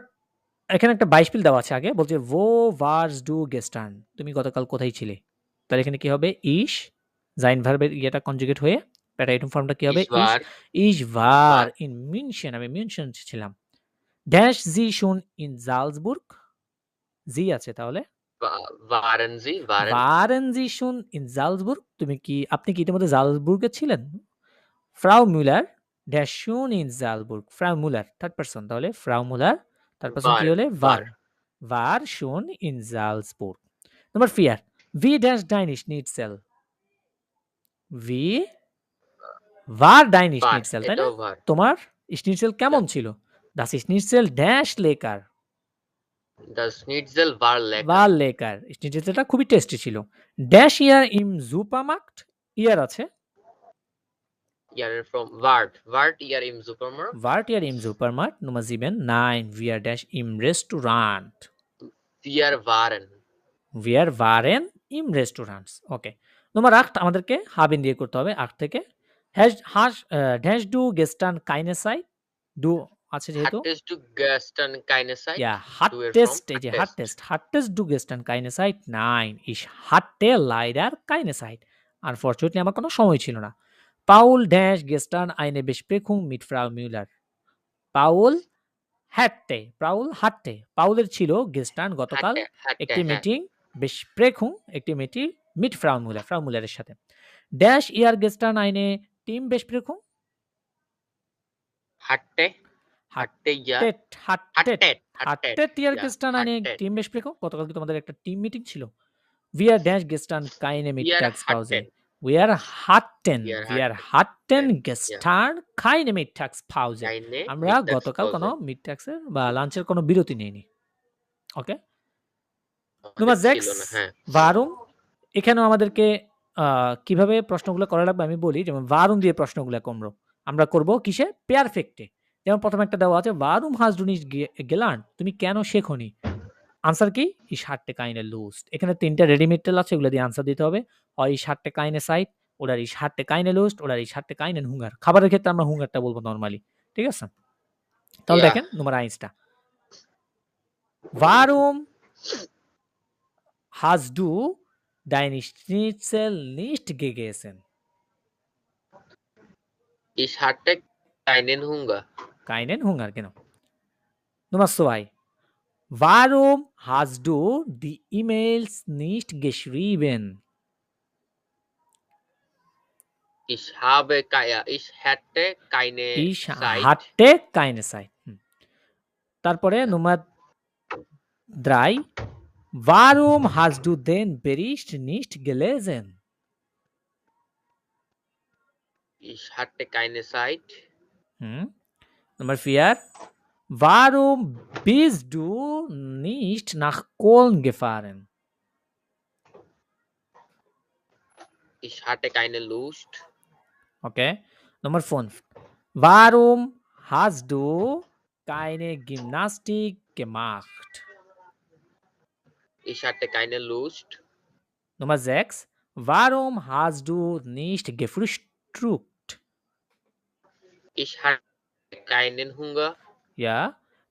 এখানে একটা বাইশপিল দেওয়া আছে আগে, বলছে wo warst du gestern, তুমি গতকাল কোথায় ছিলে? তাহলে এখানে কি হবে? ich জাইন ভার্বের ইয়েটা কনজুগেট হয়ে প্যাটার্ন ফর্মটা কি হবে? ich war in München, আমি মিউনশন ছিলাম। dash sie schon in Salzburg, জি আছে তাহলে waren Sie schon in Salzburg, আপনি কি ইতিমধ্যে জালসবুর্গে ছিলেন? Frau Müller, der schon in Salzburg, Frau Müller third person, তাহলে Frau Müller থার্ড পারসন কি হলে? war schon in Salzburg। Number 4, wie dash dein Schnitzel, wie war dein Schnitzel, তাই না? তোমার স্নিটজেল কেমন ছিল? das Schnitzel dash lecker, das Schnitzel war lecker, war lecker, স্নিটজেলটা খুবই tasty ছিল। dash ihr im Supermarkt, ইয়ার আছে ihr from wart ihr im Supermarkt, wart ihr im Supermarkt। Nummer 7, nein, wir dash im Restaurant, wir waren im Restaurant। ওকে, নম্বর 8 আমাদেরকে হাবিন দিয়ে করতে হবে। 8 থেকে dash du gestern keine Zeit, du আছে যেহেতু hattest du gestern keine Zeit, ja hattest, এই যে hattest du gestern keine Zeit, nein, ich hatte leider keine Zeit, unfortunately আমার কোনো সময় ছিল না। Paul dash gestern eine Besprechung mit Frau Müller, Paul hatte, পাউলের ছিল gestern গতকাল একটি মিটিং, Besprechung একটি meeting mit Frau Müller, Frau Mülleরের সাথে। dash ihr gestern eine Teambesprechung, hattet ihr gestern eine Teambesprechung, গতকাল কি তোমাদের একটা টিম মিটিং ছিল? wir dash gestern keine Mittagspause, wir hatten gestern keine Mittagspause, আমরা গতকাল কোনো মিডট্যাক্সের বা লাঞ্চের কোনো বিরতি নেইনি। ওকে, নম্বর 6, warum, এখানেও আমাদেরকে কিভাবে প্রশ্নগুলো করা লাগবে আমি বলি। যেমন warum দিয়ে প্রশ্নগুলো আমরা করব কিসে? পারফেক্টে। যেমন প্রথমে একটা দেওয়া আছে warum hast du nicht gelernt, তুমি কেন শেখোনি? আনসার কি? ich hatte keine Lust। এখানে 3টা রেডিমেড টেল আছে, ওগুলো দিয়ে আনসার দিতে হবে। হয় ich hatte keine Zeit, oder ich hatte keine Lust, oder ich hatte keinen Hunger। খাবারের ক্ষেত্রে আমরা হুঙ্গারটা বলবো নরমালি, ঠিক আছে? তাহলে দেখেন নম্বর 1টা, warum hast du dein Schnitzel nicht gegessen? Ich hatte keinen Hunger. Keinen Hunger, genau. Nummer 2. Warum hast du die E-Mails nicht geschrieben? Ich hätte keine Ich Zeit. hatte keine Zeit. তারপরে Nummer 3. Warum hast du den Bericht nicht gelesen? Ich hatte keine Zeit. Nummer 4. Warum bist du nicht nach Köln gefahren? Ich hatte keine Lust. Okay. Nummer 5. Warum hast du keine Gymnastik gemacht? Ich hatte keine Lust. Nummer 6. Warum hast du nicht gefrühstückt? Ich hatte keinen Hunger. Ja.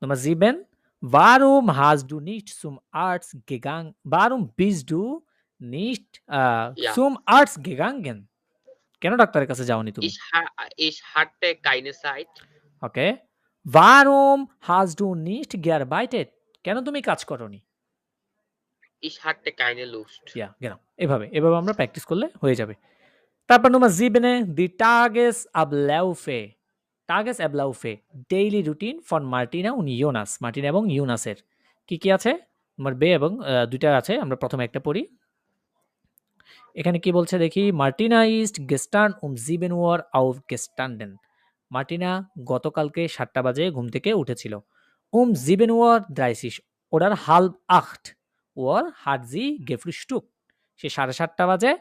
Nummer 7. Warum hast du nicht zum Arzt gegangen? Warum bist du nicht Ja. zum Arzt gegangen? কেন ডাক্তারের কাছে যাওনি তুমি? Ich hatte keine Zeit. Okay. Warum hast du nicht gearbeitet? কেন তুমি কাজ করনি? Ich hatte keine Lust. Ja, genau. এভাবে আমরা প্র্যাকটিস করলে হয়ে যাবে। তারপর Nummer 7 die Tagesabläufe. Tagesabläufe, Daily Routine von Martina und Jonas. Martina এবং ইউনাসের কি কি আছে? Nummer B এবং দুইটা আছে, আমরা প্রথমে একটা পড়ি। এখানে কি বলছে দেখি। Martina ist gestern um 7 Uhr aufgestanden. Martina গতকালকে 7টা বাজে ঘুম থেকে উঠেছিল। 7 Uhr 30 oder halb 8 Uhr hat sie gefrühstückt. সে 7:30 বাজে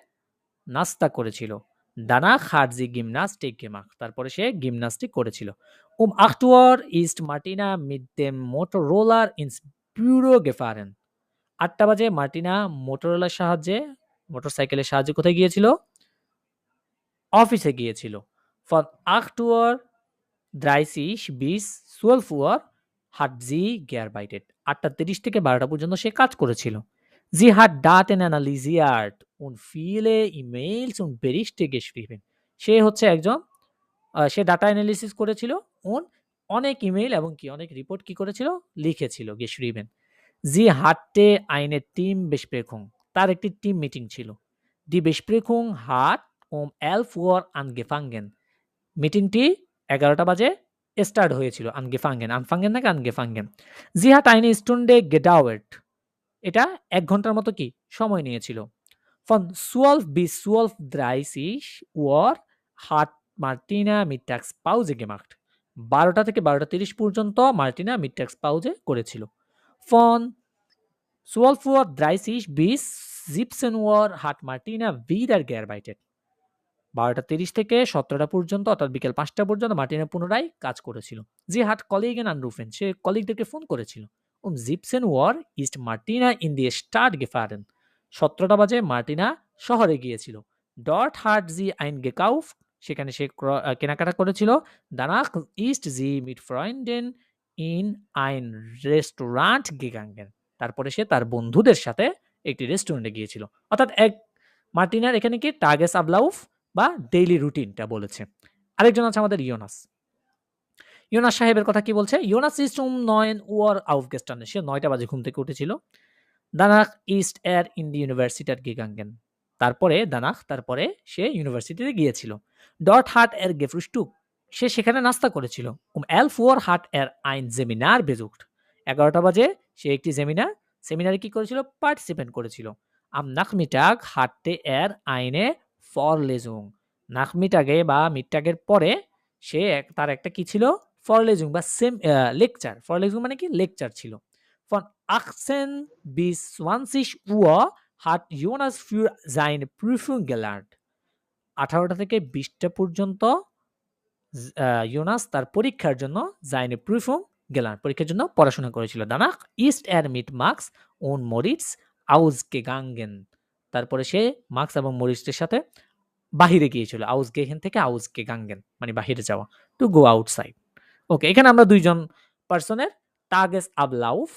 নাস্তা করেছিল। Danach hat sie Gymnastik gemacht. তারপরে সে জিমন্যাস্টিক করেছিল। 8 Uhr ist Martina mit dem Motorroller ins Büro gefahren. 8টা বাজে মার্টিনা মোটরসাইকেলের সাহায্যে কোথায় গিয়েছিল? অফিসে গিয়েছিল। Von 8 Uhr 30 bis 12 Uhr hat sie gearbeitet. 8:30 থেকে 12টা পর্যন্ত সে কাজ করেছিল। Sie hat Daten analysiert und viele E-Mails und Berichte geschrieben. সে হচ্ছে একজন সে ডাটা অ্যানালিসিস করেছিল und অনেক ইমেইল এবং কি অনেক রিপোর্ট কি করেছিল? লিখেছিল geschrieben. Sie hatte eine Teambesprechung. তার একটি টিম মিটিং ছিল। Die Besprechung hat um 11 Uhr angefangen. মিটিংটি 11টা বাজে স্টার্ট হয়েছিল। angefangen নাকি angefangen. Sie hat eine Stunde gedauert. এটা 1 ঘন্টার মতো কি সময় নিয়েছিল। Von 12 bis 12:30 Uhr hat Martina Mittagspause gemacht. 12টা থেকে 12:30 পর্যন্ত মার্টিনা Mittagspause করেছিল। Von 12:30 bis 17 Uhr hat Martina wieder gearbeitet. 12:30 থেকে 17টা পর্যন্ত অর্থাৎ বিকেল 5টা পর্যন্ত মার্টিনা পুনরায় কাজ করেছিল। Sie hat Kollegen angerufen. সে কলিগদেরকে ফোন করেছিল। 17 Uhr ist Martina in die Stadt gefahren. 17টা বাজে মার্টিনা শহরে গিয়েছিল। Dort hat sie eingekauft. সেখানে সে কেনাকাটা করেছিল। Danach ist sie mit Freunden in ein Restaurant gegangen. তারপরে সে তার বন্ধুদের সাথে একটি রেস্টুরেন্টে গিয়েছিল। অর্থাৎ মার্টিনার এখানে কি Tagesablauf বা ডেইলি রুটিনটা বলেছে। আরেকজন আছে আমাদের ইয়োনাস। ইয়োনাস সাহেবের কথা কি বলছে? Jonas ist um 9 Uhr aufgestanden. সে 9টা বাজে ঘুম থেকে উঠেছিল। Danach ist in die Universität gegangen. তারপরে সে ইউনিভার্সিটিতে গিয়েছিল। Dort hat gefrühstückt. সে সেখানে নাস্তা করেছিল। 11 Uhr hat ein Seminar besucht. 11টা বাজে সে একটি সেমিনারে কি করেছিল? পার্টিসিপেট করেছিল। Am Nachmittag hatte eine Vorlesung. Nachmittage বা মিডটাগের পরে সে তার একটা কি ছিল? Vorlesung বা লেকচার। Vorlesung মানে কি? লেকচার ছিল। Von 18 bis 20 Uhr hat Jonas für seine Prüfung gelernt. 18টা থেকে 20টা পর্যন্ত ইয়োনাস তার পরীক্ষার জন্য seine Prüfung gelernt. পরীক্ষার জন্য পড়াশোনা করেছিল। Danach ist mit Max und Moritz ausgegangen. তারপরে সে মার্কস এবং মরিসের সাথে বাহিরে গিয়েছিল। ausgehen থেকে ausgegangen মানে বাহিরে যাওয়া। to go outside. ওকে, এখানে আমরা দুইজন পার্সনের Tagesablauf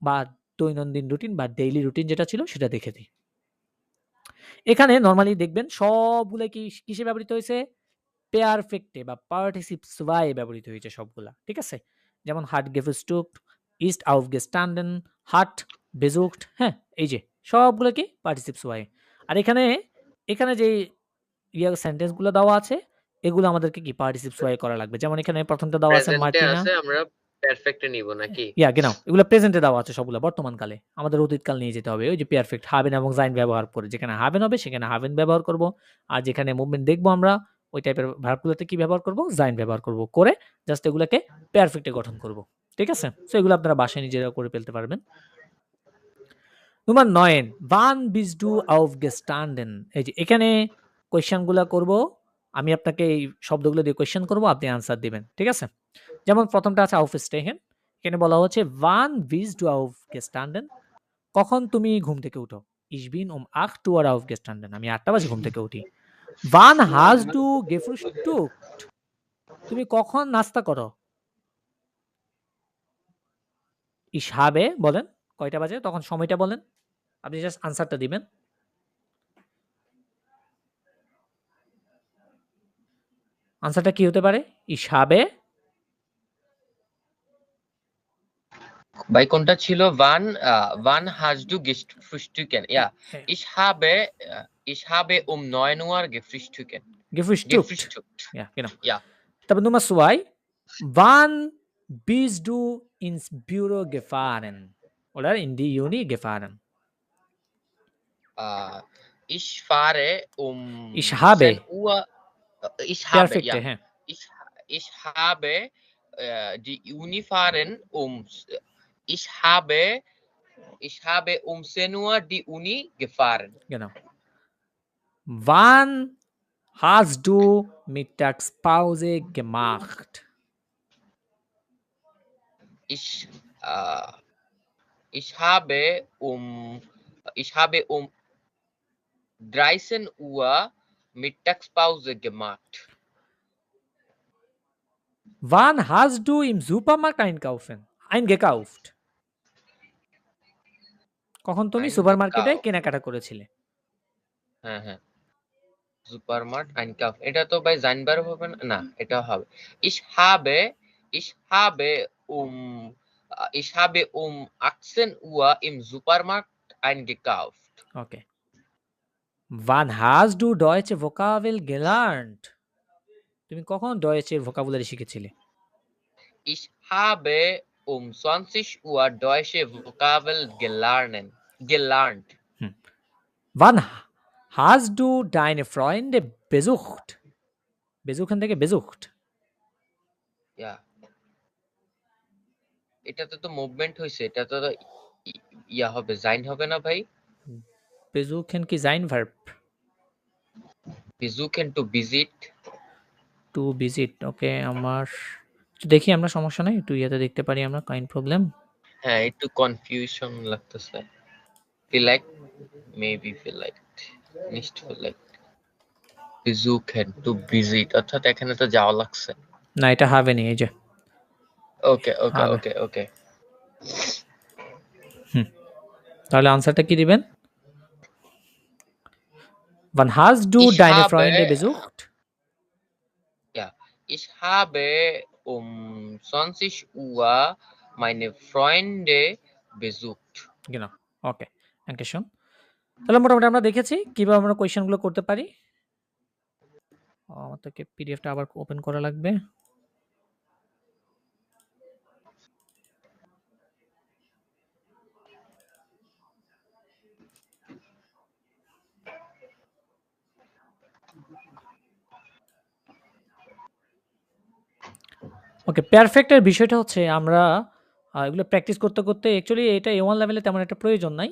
বা দৈনন্দিন রুটিন বা ডেইলি রুটিন যেটা ছিল সেটা দেখে দিই। এখানে নরমালি দেখবেন সবগুলো কিসে ব্যবহৃত হয়েছে? পারফেক্টে বা পার্টিসিপ zwei ব্যবহৃত হয়েছে সবগুলা, ঠিক আছে? যেমন hat gefrühstückt, ist aufgestanden, hat besucht, হ্যাঁ? এই যে সবগুলো কি পার্টিসিপ zwei। আর এখানে যে সেন্টেন্স গুলো দেওয়া আছে এগুলো আমাদেরকে কি পার্টিসিপ zwei করা লাগবে। যেমন এখানে প্রথমটা দেওয়া আছে প্রেজেন্টে মার্টিনা। আছে, আমরা পারফেক্টে নিব নাকি? genau, এগুলো প্রেজেন্টে দেওয়া আছে সবগুলো বর্তমানকালে। আমাদের অতীতকাল নিয়ে যেতে হবে। ওই যে পারফেক্ট haben এবং sein ব্যবহার করে, যেখানে haben হবে সেখানে haben ব্যবহার করব। আর যেখানে মুভমেন্ট দেখবো আমরা ওই টাইপের ভার্বগুলোতে কি ব্যবহার করব? sein ব্যবহার করব। করে জাস্ট এগুলোকে পারফেক্টে গঠন করব। ঠিক আছে? সো এগুলো আপনারা বাসায় নিজেরা করে ফেলতে পারবেন। Nummer 9, wann bist du aufgestanden? এই যে এখানে কোয়েশ্চেনগুলো করব। আমি আপনাকে এই শব্দগুলো দিয়ে কোয়েশ্চেন করব, আপনি আনসার দিবেন। ঠিক আছে? যেমন প্রথমটা আছে aufstehen, এখানে বলা হচ্ছে wann bist du aufgestanden? কখন তুমি ঘুম থেকে উঠো? Ich bin um 8 Uhr aufgestanden. আমি 8টা বাজে ঘুম থেকে উঠি। Wann hast du gefrühstückt? তুমি কখন নাস্তা করো? Ich habe বলেন কয়টা বাজে, তখন সময়টা বলেন। আপনি জাস্ট আনসারটা দিবেন। আনসারটা কি হতে পারে? Ich habe ভাই কোনটা ছিল? wann hast du gefrühstückt? Ja, হ্যাঁ, ich habe um 9 Uhr gefrühstückt. gefrühstückt. Ja, genau. Ja. তারপর Nummer 2, wann bist du ins Büro gefahren? Oder in die Uni gefahren? Ich fahre um Ich habe 10 Uhr. Ich habe, perfekt, ja. হ্যাঁ। Ich habe die Uni fahren ich habe um 10 Uhr die Uni gefahren. Genau. Wann hast du Mittagspause gemacht? Ich habe um 13 Uhr Mittagspause gemacht. Wann hast du im Supermarkt eingekauft? কখন তুমি সুপারমার্কেটে কেনাকাটা করেছিলে? হ্যাঁ হ্যাঁ, supermart einkaufen, এটা তো ভাই sein Verb হবে না? না, এটা হবে ich habe um 18 Uhr im Supermarkt eingekauft. Okay. Wann hast du deutsche Vokabel gelernt? তুমি কখন ডয়েচের vocabulary শিখেছিলে? Ich habe um 20 Uhr deutsche Vokabel gelernt. Wann hast du deine Freunde besucht? Besuchen থেকে besucht. Ja. এটাতে তো movement হইছে, এটা তো ইয়া হবে, sein হবে না ভাই? Besuchen কি sein Verb? Besuchen to visit. To visit. Okay, আমার একটু দেখি, আমরা সমস্যা নাই, একটু ইয়াতে দেখতে পারি আমরা, কাইন্ড প্রবলেম। হ্যাঁ, একটু কনফিউশন লাগতেছে। Feel like nicht vielleicht besuchen to visit, অর্থাৎ এখানে তো যাওয়া লাগছে। না, এটা হবে নি, এই যে ওকে ওকে হবে। ওকে ওকে তাহলে আনসারটা কি দিবেন? Wann hast du Ich deine habe- Freunde besucht? Ja, ich habe um 20 Uhr meine Freunde besucht. Genau. Okay. Danke schön. তাহলে মোটামুটি আমরা দেখেছি কিভাবে আমরা কোয়েশ্চেনগুলো করতে পারি। আমার তোকে পিডিএফটা আবার ওপেন করা লাগবে। ওকে, পারফেক্টের বিষয়টা হচ্ছে আমরা এগুলো প্র্যাকটিস করতে করতে, অ্যাকচুয়ালি এটা A1 লেভেলে তেমন একটা প্রয়োজন নাই,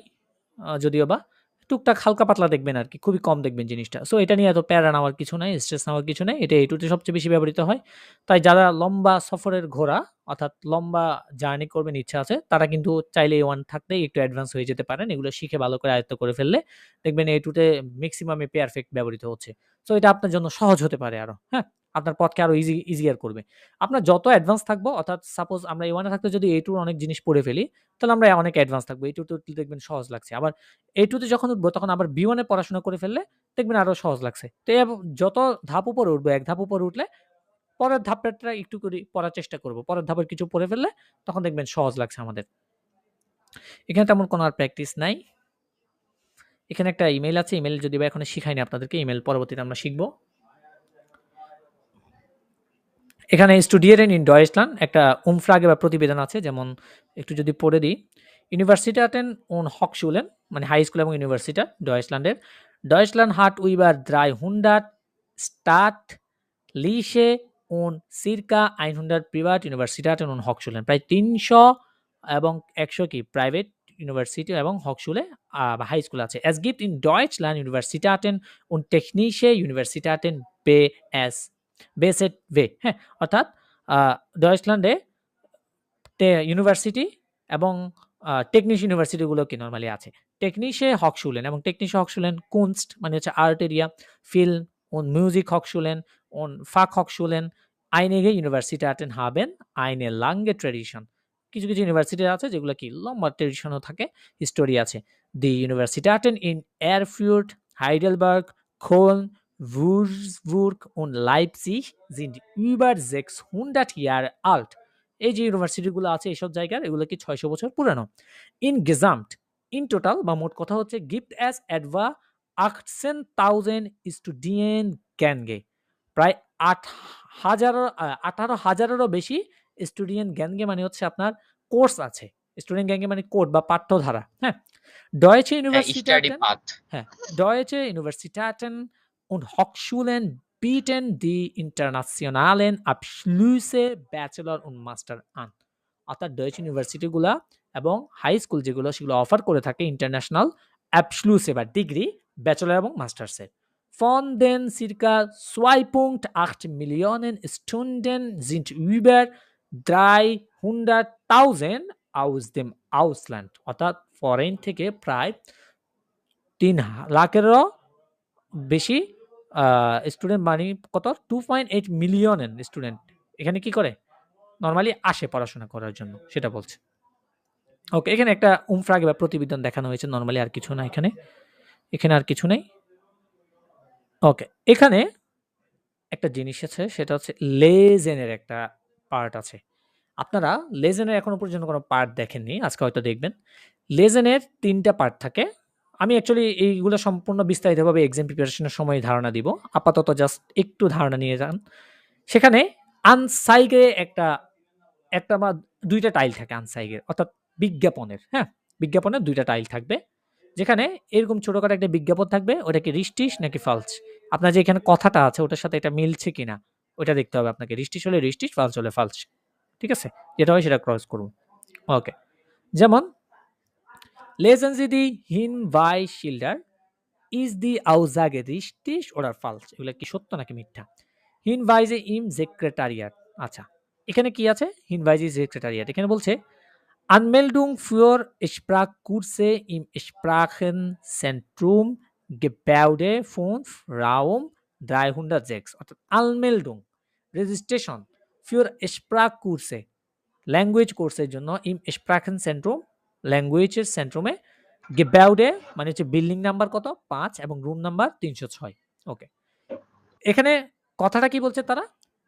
যদিও বা টুকটাক হালকা পাতলা দেখবেন আর কি, খুবই কম দেখবেন জিনিসটা। সো এটা নিয়ে এত প্যারা নেওয়ার কিছু নাই, স্ট্রেস নেওয়ার কিছু নাই। এটা A2 তে সবচেয়ে বেশি ব্যবহৃত হয়। তাই যারা লম্বা সফরের ঘোড়া অর্থাৎ লম্বা জার্নি করবেন ইচ্ছা আছে, তারা কিন্তু চাইলে A1 থাকলেই একটু অ্যাডভান্স হয়ে যেতে পারেন। এগুলো শিখে ভালো করে আয়ত্ত করে ফেললে দেখবেন A2 তে ম্যাক্সিমামে পারফেক্ট ব্যবহৃত হচ্ছে। সো এটা আপনার জন্য সহজ হতে পারে আরো। হ্যাঁ, আপনার পথকে আরো ইজিয়ার করবে। আপনার যত অ্যাডভান্স থাকবো, অর্থাৎ সাপোজ আমরা A1 এ থাকতে যদি A2 এর অনেক জিনিস পড়ে ফেলি, তাহলে আমরা অনেক অ্যাডভান্স থাকবো। A2 তে উঠলে দেখবেন সহজ লাগছে। আবার A2 তে যখন উঠবো তখন আবার B1 এ পড়াশোনা করে ফেললে দেখবেন আরো সহজ লাগছে। তো যত ধাপ উপরে উঠবো, এক ধাপ উপরে উঠলে পরের ধাপটা একটু করে পড়ার চেষ্টা করব। পরের ধাপের কিছু পড়ে ফেললে তখন দেখবেন সহজ লাগছে আমাদের। এখানে তেমন কোনো আর প্র্যাকটিস নাই। এখানে একটা ইমেইল আছে। ইমেইল যদিও এখন শিখাইনি আপনাদেরকে, ইমেইল পরবর্তীতে আমরা শিখব। এখানে স্টুডিয়েরেন ইন ডয়েচল্যান্ড একটা উমফ্রাগে বা প্রতিবেদন আছে, যেমন একটু যদি পড়ে দিই। ইউনিভার্সিটাটেন und Hochschulen মানে হাই স্কুল এবং ইউনিভার্সিটি ডয়েচল্যান্ডের ডয়েচল্যান্ড হাট উইবার 300 staatliche und circa 100 প্রাইভেট ইউনিভার্সিটাটেন und Hochschulen প্রায় 300 এবং 100 কি প্রাইভেট ইউনিভার্সিটি এবং হকসুলে বা হাই স্কুল আছে। Es gibt in Deutschland Universitäten und Technische Universitäten BSW, হ্যাঁ, অর্থাৎ ডয়েচল্যান্ডে ইউনিভার্সিটি এবং টেকনিশ ইউনিভার্সিটিগুলো কি নরমালি আছে। টেকনিশে হকসুলেন এবং টেকনিশে হকসুলেন কুনস্ট মানে হচ্ছে art area, film und Musik Hochschulen und Fachhochschulen. Einige Universitäten haben eine lange Tradition. কিছু কিছু ইউনিভার্সিটি আছে যেগুলো কি লম্বা ট্রেডিশনও থাকে, হিস্টোরি আছে। দি ইউনিভার্সিটাটেন ইন Erfurt, Heidelberg, Köln, Würzburg und Leipzig sind über 600 Jahre alt. এই যে ইউনিভার্সিটিগুলো আছে এইসব জায়গার, এগুলো কি 600 বছর পুরানো। ইন গেজাম্ট ইন টোটাল বা মোট কথা হচ্ছে গিফট অ্যাজ অ্যাডভা 18,000 Studiengänge, প্রায় 18,000-এরও বেশি Studiengänge মানে হচ্ছে আপনার কোর্স আছে। Studiengänge মানে কোর্স বা পাঠ্যধারা, হ্যাঁ। Deutsche Universitäten, হ্যাঁ, Deutsche Universitäten und Hochschulen bieten die internationalen Abschlüsse Bachelor und Master an. অর্থাৎ ডয়েচ ইউনিভার্সিটিগুলা এবং হাই স্কুল যেগুলো সেগুলো অফার করে থাকে ইন্টারন্যাশনাল অ্যাবসলুসে বা ডিগ্রি, ব্যাচেলর এবং মাস্টার্সের। Von den circa 2,8 Millionen Stunden sind über 300,000 aus dem Ausland, অর্থাৎ ফরেন থেকে প্রায় 3 লাখেরও বেশি স্টুডেন্ট, মানে কত 2.8 মিলিয়ন স্টুডেন্ট এখানে কি করে নরমালি আসে পড়াশোনা করার জন্য, সেটা বলছে। ওকে, এখানে একটা উমফ্রাগে বা প্রতিবেদন দেখানো হয়েছে, নরমালি আর কিছু না। এখানে আর কিছু নেই। ওকে, এখানে একটা জিনিস আছে, সেটা হচ্ছে লেজেনের একটা পার্ট আছে। আপনারা লেজেনের এখনো পর্যন্ত কোনো পার্ট দেখেননি, আজকে হয়তো দেখবেন। লেজেনের 3টা পার্ট থাকে। আমি অ্যাকচুয়ালি এইগুলো সম্পূর্ণ বিস্তারিতভাবে এক্সাম প্রিপারেশনের সময় ধারণা দিব, আপাতত জাস্ট একটু ধারণা নিয়ে যান। সেখানে আনসাইগে একটা বা 2টা টাইল থাকে আনসাইগের, অর্থাৎ বিজ্ঞাপনের, হ্যাঁ, বিজ্ঞাপনের 2টা টাইল থাকবে, যেখানে এরকম ছোটখাটো একটা বিজ্ঞাপন থাকবে। ওটা কি রিস্টিশ নাকি ফালস, আপনার যে এখানে কথাটা আছে ওটার সাথে এটা মিলছে কিনা ওটা দেখতে হবে আপনাকে। রিস্টিশ হলে রিস্টিশ, ফালস হলে ফালস, ঠিক আছে, যেটা হয় সেটা ক্রস করুন। ওকে, যেমন lesen Sie die Hinweisschilder, ist die Aussage richtig oder falsch, এগুলো কি সত্য নাকি মিথ্যা। Hinweise im Sekretariat, আচ্ছা, এখানে কি আছে Hinweise im Sekretariat, এখানে বলছে Anmeldung für Sprachkurse im Sprachenzentrum Gebäude 5 Raum 306, অর্থাৎ Anmeldung registration für Sprachkurse language কোর্সের জন্য im Sprachenzentrum ল্যাঙ্গুয়েজের সেন্ট্রুমে, Gebäude মানে হচ্ছে বিল্ডিং নাম্বার কত 5 এবং রুম নাম্বার 306। ওকে, এখানে কথাটা কি বলছে তারা,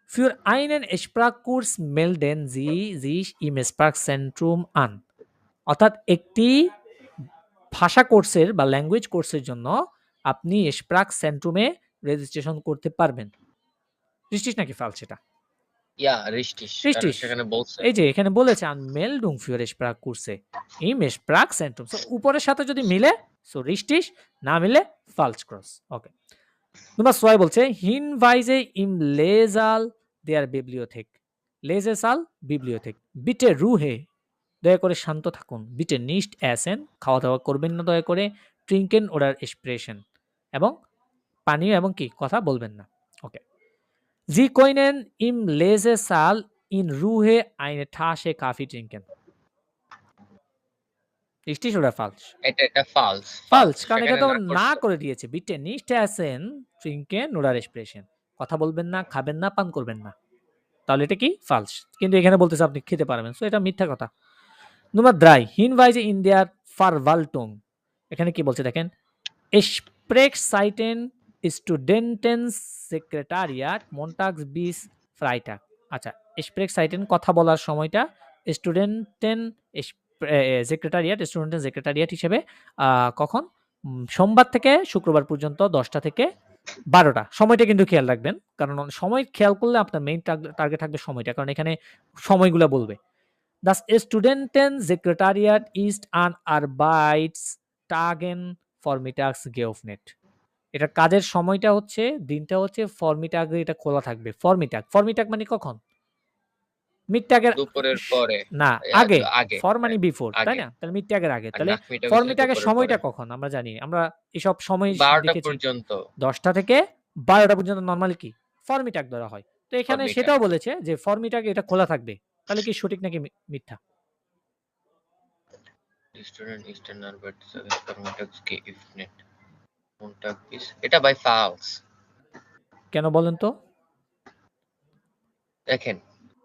für einen Sprachkurs melden Sie sich im Sprachzentrum an, অর্থাৎ একটি ভাষা কোর্সের বা ল্যাঙ্গুয়েজ কোর্সের জন্য আপনি স্প্রাক সেন্ট্রুমে রেজিস্ট্রেশন করতে পারবেন। রিস্টিশ নাকি ফালস এটা? ইয়া রিস্টিশ, রিস্টিশ, সেখানে বলছে এই যে এখানে বলেছে Anmeldung für Sprachkurse im Sprachzentrum, so উপরের সাথে যদি মিলে সো রিস্টিশ, না মিলে ফালস ক্রস। ওকে, Nummer 2 বলছে Hinweise im Lesesaal der Bibliothek, Lesesaal Bibliothek, bitte Ruhe, দয়া করে শান্ত থাকুন, bitte nicht essen, খাওয়া দাওয়া করবেন না দয়া করে, trinken oder sprechen, এবং পানীয় এবং কি কথা বলবেন না। ওকে, Sie können im Lesesaal in Ruhe eine Tasse Kaffee trinken, richtig oder falsch? এটা ফালস, ফালস, কারণ এটা তো না করে দিয়েছে, bitte nicht essen, trinken oder sprechen, কথা বলবেন না, খাবেন না, পান করবেন না। তাহলে এটা কি? ফালস। কিন্তু এখানে বলতেছে আপনি খেতে পারবেন। সো এটা মিথ্যা কথা। Nummer 3. Hinweise in der Verwaltung. এখানে কি বলছে দেখেন। Sprechzeiten Studentensekretariat montags bis Freitag. আচ্ছা, Sprechzeiten কথা বলার সময়টা Studenten Sekretariat হিসেবে কখন? সোমবার থেকে শুক্রবার পর্যন্ত 10টা থেকে 12টা। সময়টা কিন্তু খেয়াল রাখবেন। কারণ সময় খেয়াল করলে আপনার মেইন টার্গেট থাকবে সময়টা। কারণ এখানে সময়গুলা বলবে। Das Studentensekretariat ist an Arbeitstagen vormittags geöffnet. এটার কাজের সময়টা হচ্ছে, দিনটা হচ্ছে ফরমিটাগে এটা খোলা থাকবে। ফরমিটাগ মানে কখন? মিডটাগের দুপুরের পরে না, আগে। আগে ফর মানে বিফোর, তাই আগে না? তাহলে মিডটাগের আগে। আর তাহলে নাক মিটা হচ্ছে ফরমিটাগের দুপুরের সময়টা পরে কখন? আমরা জানি। আমরা এসব সময় 12টা দেখেছি। পর্যন্ত 10টা থেকে 12টা পর্যন্ত নরমালি কি? ফরমিটাগ ধরা হয়। তো এখানে ফরমিটাগ। সেটাও বলেছে যে ফরমিটাগে এটা খোলা থাকবে। তাহলে কি সঠিক নাকি মিথ্যা? Student Eastern Arbeitstagen vormittags geöffnet. Montag bis এটা বাই ফালস। কেন বলেন তো? দেখেন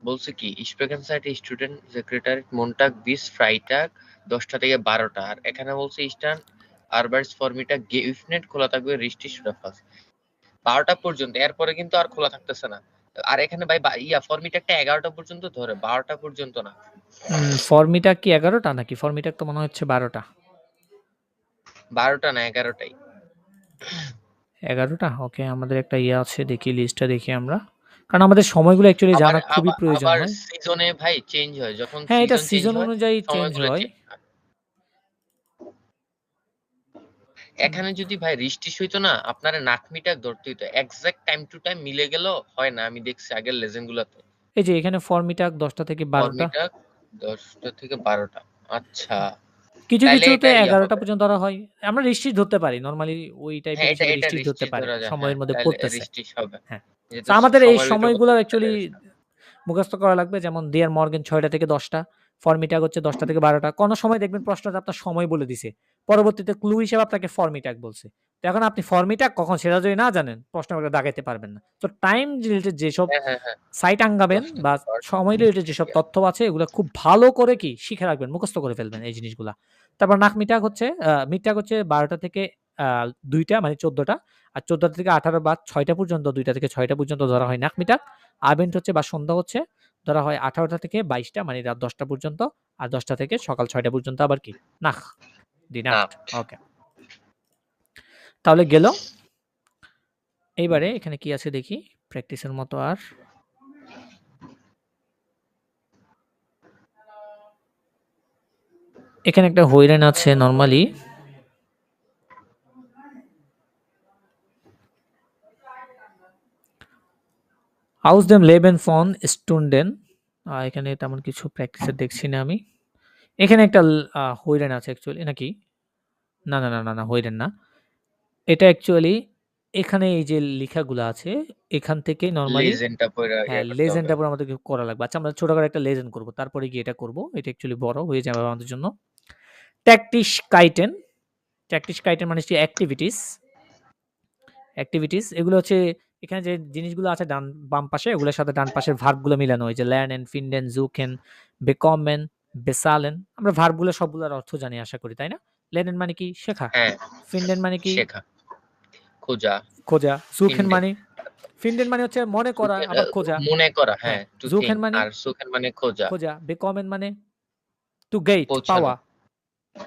বলছে কি Sprechenzeit Student Sekretariat Montag bis Freitag 10টা থেকে 12টা। আর এখানে বলছে Eastern Arbeitsvormittag geöffnet খোলা থাকবে richtig oder falsch 12টা পর্যন্ত। এরপরে কিন্তু আর খোলা থাকতেছে না। আর এখানে ভাই ফরমিটাগটা 11টা পর্যন্ত ধরে, 12টা পর্যন্ত না। ফরমিটাগ কি 11টা নাকি? ফরমিটাগ তো মনে হচ্ছে 12টা। 12টা না 11টাই। 11টা? ওকে, আমাদের একটা আছে, দেখি লিস্টটা দেখি আমরা। কারণ আমাদের সময়গুলো অ্যাকচুয়ালি আবার জানা খুবই প্রয়োজন আবার হয়। সিজনে ভাই চেঞ্জ হয়, যখন হ্যাঁ, এটা সিজন চেঞ্জ সিজন হয় অনুযায়ী চেঞ্জ সময়গুলো হয়। চেঞ্জ হয়। এখানে যদি ভাই রিস্টিস হইতো না, আপনারা নাকমিটা ধরতে হইতো, এক্সাক্ট টাইম টু টাইম মিলে গেল হয় না। আমি দেখছি আগের লেজেন্ড গুলাতে এই যে এখানে ফরমিটাগ 10টা থেকে 12টা। ফরমিটা 10টা থেকে 12টা। আচ্ছা, কিছু তাইলে কিছুতে এটা 11টা হবে। পর্যন্ত ধরা হয়। আমরা রিস্টিস ধরতে পারি। নরমালি ওই টাইপের হ্যাঁ, হিসেবে এটা রিস্টিস ধরতে রিস্টিস পারি। ধরা যায়। হ্যাঁ, সময়ের মধ্যে তাইলে পড়তেছে। রিস্টিস হবে। হ্যাঁ। যেহেতু তো আমাদের এই সময়ের ভিতর সময়গুলো পড়তেছে, অ্যাকচুয়ালি তাইলে মুখস্থ করা লাগবে। যেমন ডিয়ার মর্গেন 6টা থেকে 10টা, ফরমিটাগ হচ্ছে 10টা থেকে 12টা। কোন সময় দেখবেন প্রশ্নটা আপনার সময় বলে দিছে। পরবর্তীতে ক্লু হিসেবে আপনাকে ফরমিটাগ বলছে। তো এখন আপনি ফরমিটাগ কখন সেটা যদি না জানেন, প্রশ্নটা দাগাইতে পারবেন না। তো টাইম রিলেটেড যেসব হ্যাঁ হ্যাঁ হ্যাঁ সাইট আঙ্গাবেন 10টা বা থেকে 12টা। সময় রিলেটেড যেসব তথ্য আছে এগুলো খুব ভালো করে কি শিখে রাখবেন, মুখস্থ করে ফেলবেন এই জিনিসগুলা। তারপর মিডটাগ হচ্ছে 12টা থেকে 2টা মানে 14টা। আর 14টা থেকে 18 বা 6টা পর্যন্ত, 2টা থেকে 6টা পর্যন্ত ধরা হয় নাকমিটাগ। আবেন্ট হচ্ছে বা সন্ধ্যা হচ্ছে ধরা হয় 18টা থেকে 22টা মানে রাত 10টা পর্যন্ত। আর 10টা থেকে সকাল 6টা পর্যন্ত আবার কি নাখ দি নাক্ট। ওকে, তাহলে গেল। এইবারে এখানে কি আছে দেখি, প্র্যাকটিসের মতো। আর এখানে একটা হইরান আছে normally. Aus dem Leben von Stunden, এখানে তেমন কিছু প্র্যাকটিসের দেখছি না আমি। এখানে একটা হইরান আছে অ্যাকচুয়ালি, নাকি? না না না না না, হইরান না। এটা অ্যাকচুয়ালি এখানে এই যে লেখাগুলো আছে এখান থেকে নরমালি, লেজেন্ডটা পড়া হ্যাঁ, করতে হবে। লেজেন্ডটা পরে আমাদেরকে করা লাগবে। আচ্ছা, আমরা ছোট করে একটা লেজেন্ড করব, তারপরে গিয়ে এটা করব। এটা অ্যাকচুয়ালি বড় হয়ে যাবে আমাদের জন্য। ট্যাকটিশকাইটেন মানে হচ্ছে অ্যাক্টিভিটিস। এগুলো হচ্ছে এখানে যে জিনিসগুলো আছে ডান বাম পাশে, এগুলোর সাথে ডান পাশের ভার্বগুলো মিলানো হয়েছে। ল্যার্নেন, ফিন্ডেন, জুকেন, বেকমেন, বেসালেন। আমরা ভার্বগুলো সবগুলোর অর্থ জানি আশা করি, তাই না? ল্যার্নেন মানে কি? শেখা। হ্যাঁ, ফিন্ডেন মানে কি? শেখা, খোঁজা। খোঁজা। জুকেন ফিন্ডেন মানে, ফিন্ডেন মানে হচ্ছে মনে করা, আবার খোঁজা। মনে করা, হ্যাঁ, হ্যাঁ, টু জুকেন থিংক। মানে আর সুকেন মানে খোঁজা, খোঁজা। বেকমেন মানে টু গেট, পৌঁছানো, পাওয়া।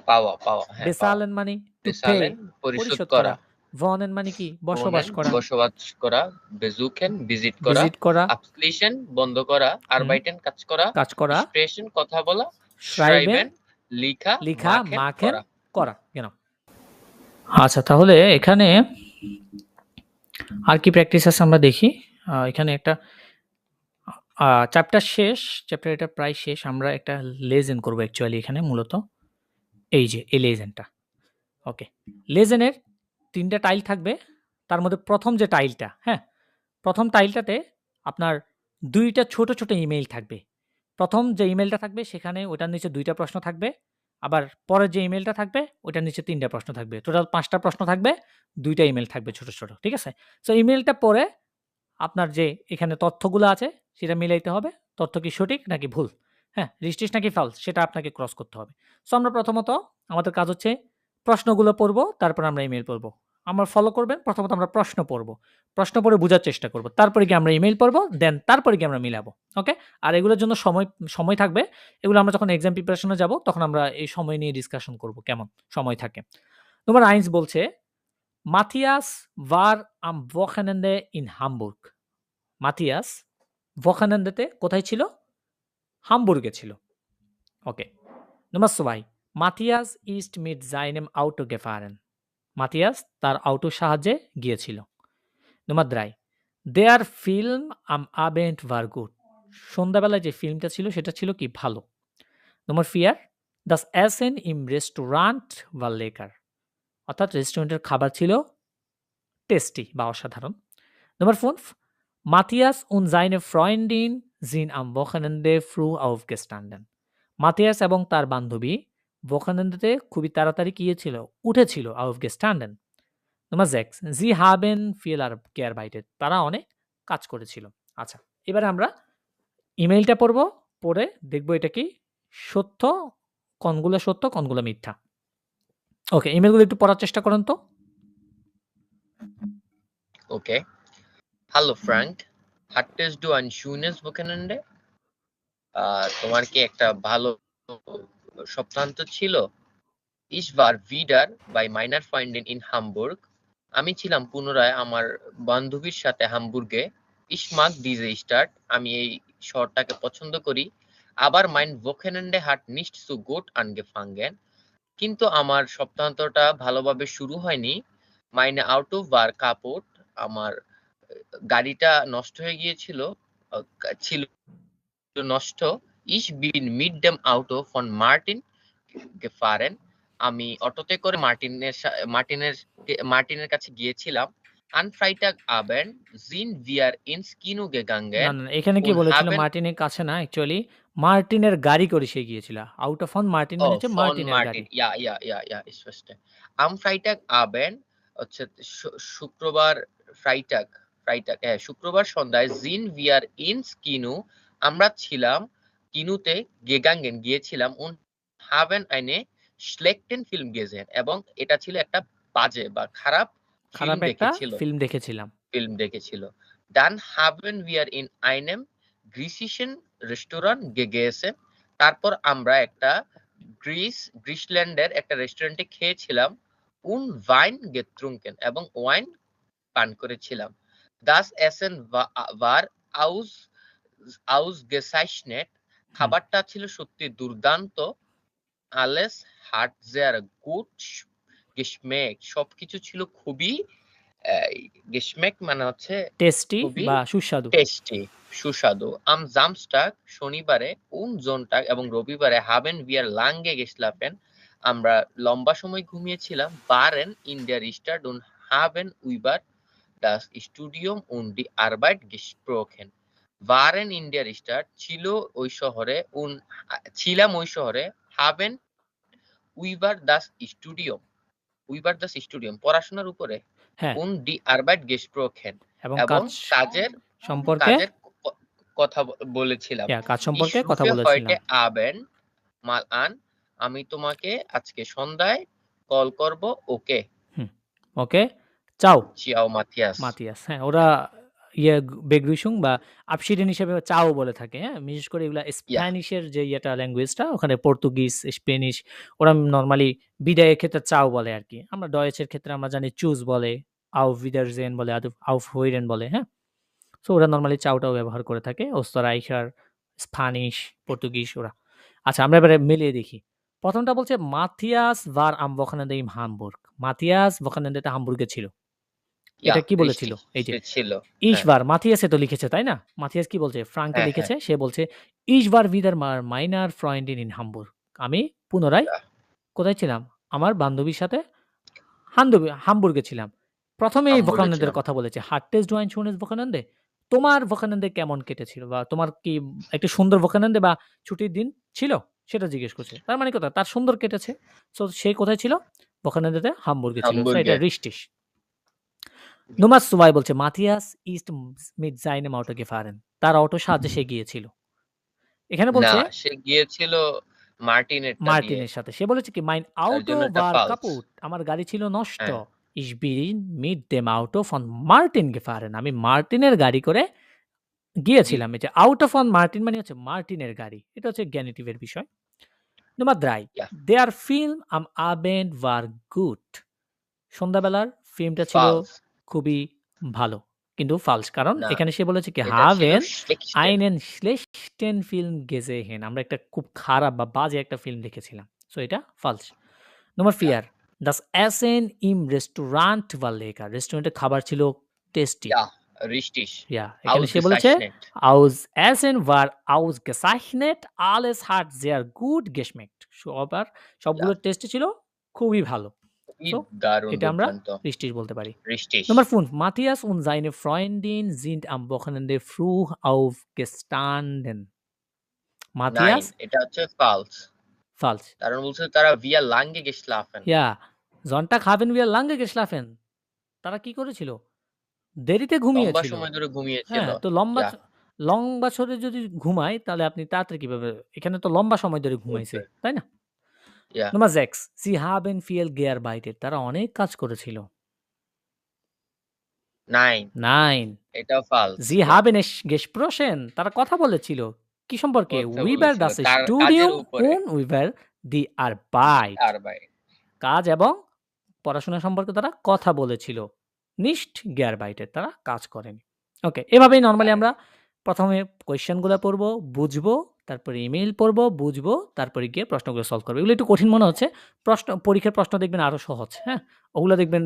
পাওয়া, হ্যাঁ, পাওয়া। বেসালেন মানে টু পে, বেসালেন পরিশোধ পরিশোধ করা। করা। ভনেন মানে কি? বসবাস wohnen করা, বসবাস করা। বেজুকেন ভিজিট করা। ভিজিট করা। abschließen বন্ধ করা। arbeiten কাজ করা। কাজ করা। sprechen কথা বলা। schreiben schreiben লিখা। লিখা, machen মাখেন করা। করা। কেন? আচ্ছা, তাহলে এখানে আর কি প্র্যাকটিস আছে আমরা দেখি। এখানে একটা চ্যাপ্টার এটা প্রায় শেষ। আমরা একটা লেজেন করব অ্যাকচুয়ালি এখানে মূলত। এই যে এই লেজেনটা। ওকে, লেজেনের 3টা টাইল থাকবে। তার মধ্যে প্রথম যে টাইলটা, হ্যাঁ, প্রথম টাইলটাতে আপনার 2টা ছোট ছোট ইমেইল থাকবে। প্রথম যে ইমেইলটা থাকবে সেখানে ওটার নিচে 2টা প্রশ্ন থাকবে। আবার পরের যে ইমেইলটা থাকবে ওটার নিচে 3টা প্রশ্ন থাকবে। টোটাল 5টা প্রশ্ন থাকবে, 2টা ইমেইল থাকবে ছোট ছোট। ঠিক আছে? সো ইমেইলটা পড়ে আপনার যে এখানে তথ্যগুলো আছে সেটা মিলাইতে হবে। তথ্য কি সঠিক নাকি ভুল? হ্যাঁ, রিস্টিস নাকি ফালস সেটা আপনাকে ক্রস করতে হবে। সো আমরা প্রথমত আমাদের কাজ হচ্ছে প্রশ্নগুলো পড়ব, তারপর আমরা ইমেইল পড়ব। আমরা ফলো করবেন, প্রথমত আমরা প্রশ্ন পড়ব। প্রশ্ন পড়ে বুঝার চেষ্টা করব। তারপরে গিয়ে আমরা ইমেইল পড়ব, দেন তারপরে গিয়ে আমরা মিলাবো। ওকে? আর এগুলোর জন্য সময় থাকবে। এগুলো আমরা যখন এক্সাম প্রিপারেশন এ যাব তখন আমরা এই সময় নিয়ে ডিসকাশন করব কেমন সময় থাকে। নম্বর 1 বলছে, "Matthias war am Wochenende in Hamburg." Mathias Wochenende-তে কোথায় ছিল? হামবুর্গে ছিল। ওকে। Nummer 2. Matthias ist mit seinem Auto gefahren. Mathias তার অটোর সাহায্যে গিয়েছিল। Nummer 3. Der Film am Abend war gut. সন্ধ্যাবেলায় যে ফিল্মটা ছিল সেটা ছিল কি? ভালো। Nummer 4. Das Essen im Restaurant war lecker. অর্থাৎ রেস্টুরেন্টের খাবার ছিল টেস্টি বা অসাধারণ। Nummer 5. Matthias und seine Freundin sind am Wochenende früh aufgestanden. Mathias এবং তার বান্ধবী Wochenende-তে খুবই তাড়াতাড়ি গিয়েছিল, উঠেছিল aufgestanden. Nummer 6. Sie haben viel gearbeitet. তারা অনেক কাজ করেছিল। আচ্ছা, এবারে আমরা ইমেইলটা পড়ব, পড়ে দেখব এটা কি সত্য, কোনগুলো সত্য, কোনগুলো মিথ্যা। ওকে, ইমেইলগুলো একটু পড়ার চেষ্টা করুন তো। Okay. Hallo Frank, hattest du ein schönes Wochenende? তোমার কি একটা ভালো সপ্তাহান্ত ছিল? Ich war wieder bei meiner Freundin in Hamburg. আমি ছিলাম পুনরায় আমার বান্ধবীর সাথে হামবুর্গে। Ich mag diese Stadt. আমি এই শহরটাকে পছন্দ করি। Aber mein Wochenende hat nicht so gut angefangen. কিন্তু আমার সপ্তাহান্তটা ভালোভাবে শুরু হয়নি। Meine Auto war kaputt. আমার গাড়িটা নষ্ট হয়ে গিয়েছিল, ছিল নষ্ট। Ich bin mit dem Auto von Martin gefahren. আমি অটোতে করে মার্টিনের কাছে গিয়েছিলাম। An Freitagabend sind wir ins Kino gegangen. না, এখানে কি und বলেছিল? haben মার্টিনের কাছে না, অ্যাকচুয়ালি মার্টিনের গাড়ি করে সে গিয়েছিল। আউট অফ ফন মার্টিন মানে হচ্ছে von মার্টিনের গাড়ি। Martin. Ja, ich verstehe. Am Freitagabend হচ্ছে শুক্রবার, Freitag, শুক্রবার সন্ধ্যায় sind wir ins Kino. আমরা ছিলাম কিনুতে গিয়েছিলাম und haben eine schlechten Film gesehen. এবং এটা ছিল একটা বাজে বা খারাপ খারাপ একটা ফিল্ম দেখেছিল। Dann haben wir in einem griechischen Restaurant gegessen. তারপর আমরা একটা গ্রিসল্যান্ডের একটা রেস্টুরেন্টে খেয়েছিলাম। und Wein getrunken এবং ওয়াইন পান করেছিলাম। Das Essen war ausgezeichnet. খাবারটা ছিল সত্যি দুর্দান্ত। Alles hat sehr gut geschmeckt. সবকিছু ছিল খুবই geschmeckt মানে হচ্ছে টেস্টি খুবই বা সুস্বাদু। সুস্বাদু। Am Samstag শনিবারে und Sonntag এবং রবিবারে haben wir lange geschlafen. আমরা লম্বা সময় ঘুমিয়েছিলাম। waren in der Stadt und haben über das Studium und die Arbeit gesprochen. waren in der Stadt ছিল ওই শহরে, ছিলাম ওই শহরে। haben über das Studium পড়াশোনার উপরে হ্যাঁ, und die Arbeit gesprochen এবং এবং কাজের সম্পর্কে কথা বলেছিলাম। কাজ সম্পর্কে Ich কথা rufe বলেছিলাম। heute Abend mal an. আমি তোমাকে আজকে সন্ধ্যায় কল করব। ওকে। ওকে, চাও Ciao Matthias. মাতিয়াস। হ্যাঁ, ওরা বেগ্রুসুং বা আবশিডেন হিসেবে চাও বলে থাকে। হ্যাঁ, বিশেষ করে এগুলা স্প্যানিশের যে ল্যাঙ্গুয়েজটা, ওখানে পর্তুগিজ, স্পেনিশ, ওরা নর্মালি বিদায়ের ক্ষেত্রে চাও বলে আর কি। আমরা ডয়েচের ক্ষেত্রে আমরা জানি চুজ বলে, আউফ ভিদারজেন বলে, আউফ হোইরেন বলে। হ্যাঁ, সো ওরা নর্মালি চাওটাও ব্যবহার করে থাকে। ওস্তরাইখার, স্প্যানিশ, পর্তুগিজ ওরা। আচ্ছা, আমরা এবারে মিলিয়ে দেখি। প্রথমটা বলছে মাথিয়াস ভার আম Wochenende im Hamburg. মাথিয়াস Wochenende-তে হামবুর্গে ছিল। এটা কি বলেছিল? এই যে ছিল ইশবার, মাথিয়াসে তো লিখেছে তাই না? মাথিয়াস কি বলছে? ফ্রাঙ্কে লিখেছে, সে বলছে ইশবার wieder meiner Freundin in Hamburg. আমি পুনরায় কোথায় ছিলাম? আমার বান্ধবীর সাথে হামবুর্গে ছিলাম। প্রথমে এই Wochenende-র কথা বলেছে। hattest du ein schönes Wochenende? তোমার Wochenende কেমন কেটেছিল? বা তোমার কি একটা সুন্দর Wochenende বা ছুটির দিন ছিল? সেটা জিজ্ঞেস করছে। তার মানে কথা তার সুন্দর কেটেছে। সো সে কোথায় ছিল? Wochenende-তে হামবুর্গে ছিল। সো এটা richtig. নোমাস সুবাই বলছে মাথিয়াস ইস্ট মিট জাইনেম অটো গেফারেন, তার অটোর সাহায্যে সে গিয়েছিল। এখানে না, বলছে সে গিয়েছিল মার্টিনেরটা দিয়ে। মার্টিনের সাথে। সে বলেছে কি মাইন তার আউটো জন্য এটা ভার ফালস। কাপুট, আমার গাড়ি ছিল নষ্ট। হ্যাঁ, ইস বিন মিট দেম আউটো ফন মার্টিন গেফারেন, আমি মার্টিনের গাড়ি করে গিয়েছিলাম। এই যে আউট অফ অন মার্টিন মানে হচ্ছে মার্টিনের গাড়ি, এটা হচ্ছে গ্যানিটিভের বিষয়। Number 3, yeah, there film um আবেন্ড were good, সন্ধ্যাবেলার ফিল্মটা ছিল ফালস। খুবই ভালো, কিন্তু ফালস, কারণ না, এখানে সে বলেছে কি এটা ছিল হাভেন শ্লেকস্টেন। আইনেন schlechten ফিল্ম গেজেহেন, আমরা একটা খুব খারাপ বা বাজে একটা ফিল্ম দেখেছিলাম, সো এটা ফালস। নম্বর ইয়া, 4, das Essen im Restaurant war lecker, রেস্টুরেন্টের খাবার ছিল টেস্টি। ইয়া, রিস্টিশ। ইয়া, এখানে সে বলেছে Ausgezeichnet। aus Essen war ausgezeichnet, alles hat sehr gut geschmeckt, ইয়া, সবগুলো টেস্টি ছিল, খুবই ভালো। খুবই সো দারুণ, এটা আমরা দুর্দান্ত। রিস্টিশ বলতে পারি। রিস্টিশ। Nummer 5. Matthias und seine Freundin sind am Wochenende früh aufgestanden. 9, Matthias, এটা হচ্ছে ফালস। falsch. কারণ বলছে তারা via lange geschlafen। Ja, Sonntag haben wir lange geschlafen. তারা কি করেছিল? দেরিতে লম্বা ঘুমিয়েছিল। সময় ধরে ঘুমিয়েছিল। হ্যাঁ, তো ইয়া, লম্বা ছড়ে যদি ঘুমায় তাহলে আপনি তাড়াতাড়ি কিভাবে, এখানে তো লম্বা সময় ধরে ঘুমাইছে, উঠবে। তাই না? ইয়া, Nummer 6. Sie haben viel gearbeitet. তারা অনেক কাজ করেছিল। 9, 9. এটাও ফালস। Sie haben es gesprochen. তারা কথা বলেছিল। কি সম্পর্কে? কথা Über বলেছিল das কাজের Studium উপরে। und über die Arbeit. Arbeit। কাজ এবং পড়াশোনা সম্পর্কে তারা কথা বলেছিল। Nicht gearbeitet, তারা কাজ করেনি। ওকে, এভাবেই নরমালি আমরা প্রথমে কোয়েশ্চেনগুলো পড়বো, বুঝবো, তারপরে ইমেইল পড়বো, বুঝবো, তারপরে গিয়ে প্রশ্নগুলো সলভ করবো। এগুলো একটু কঠিন মনে হচ্ছে। পরীক্ষার প্রশ্ন দেখবেন আরো সহজ, হ্যাঁ? ওগুলো দেখবেন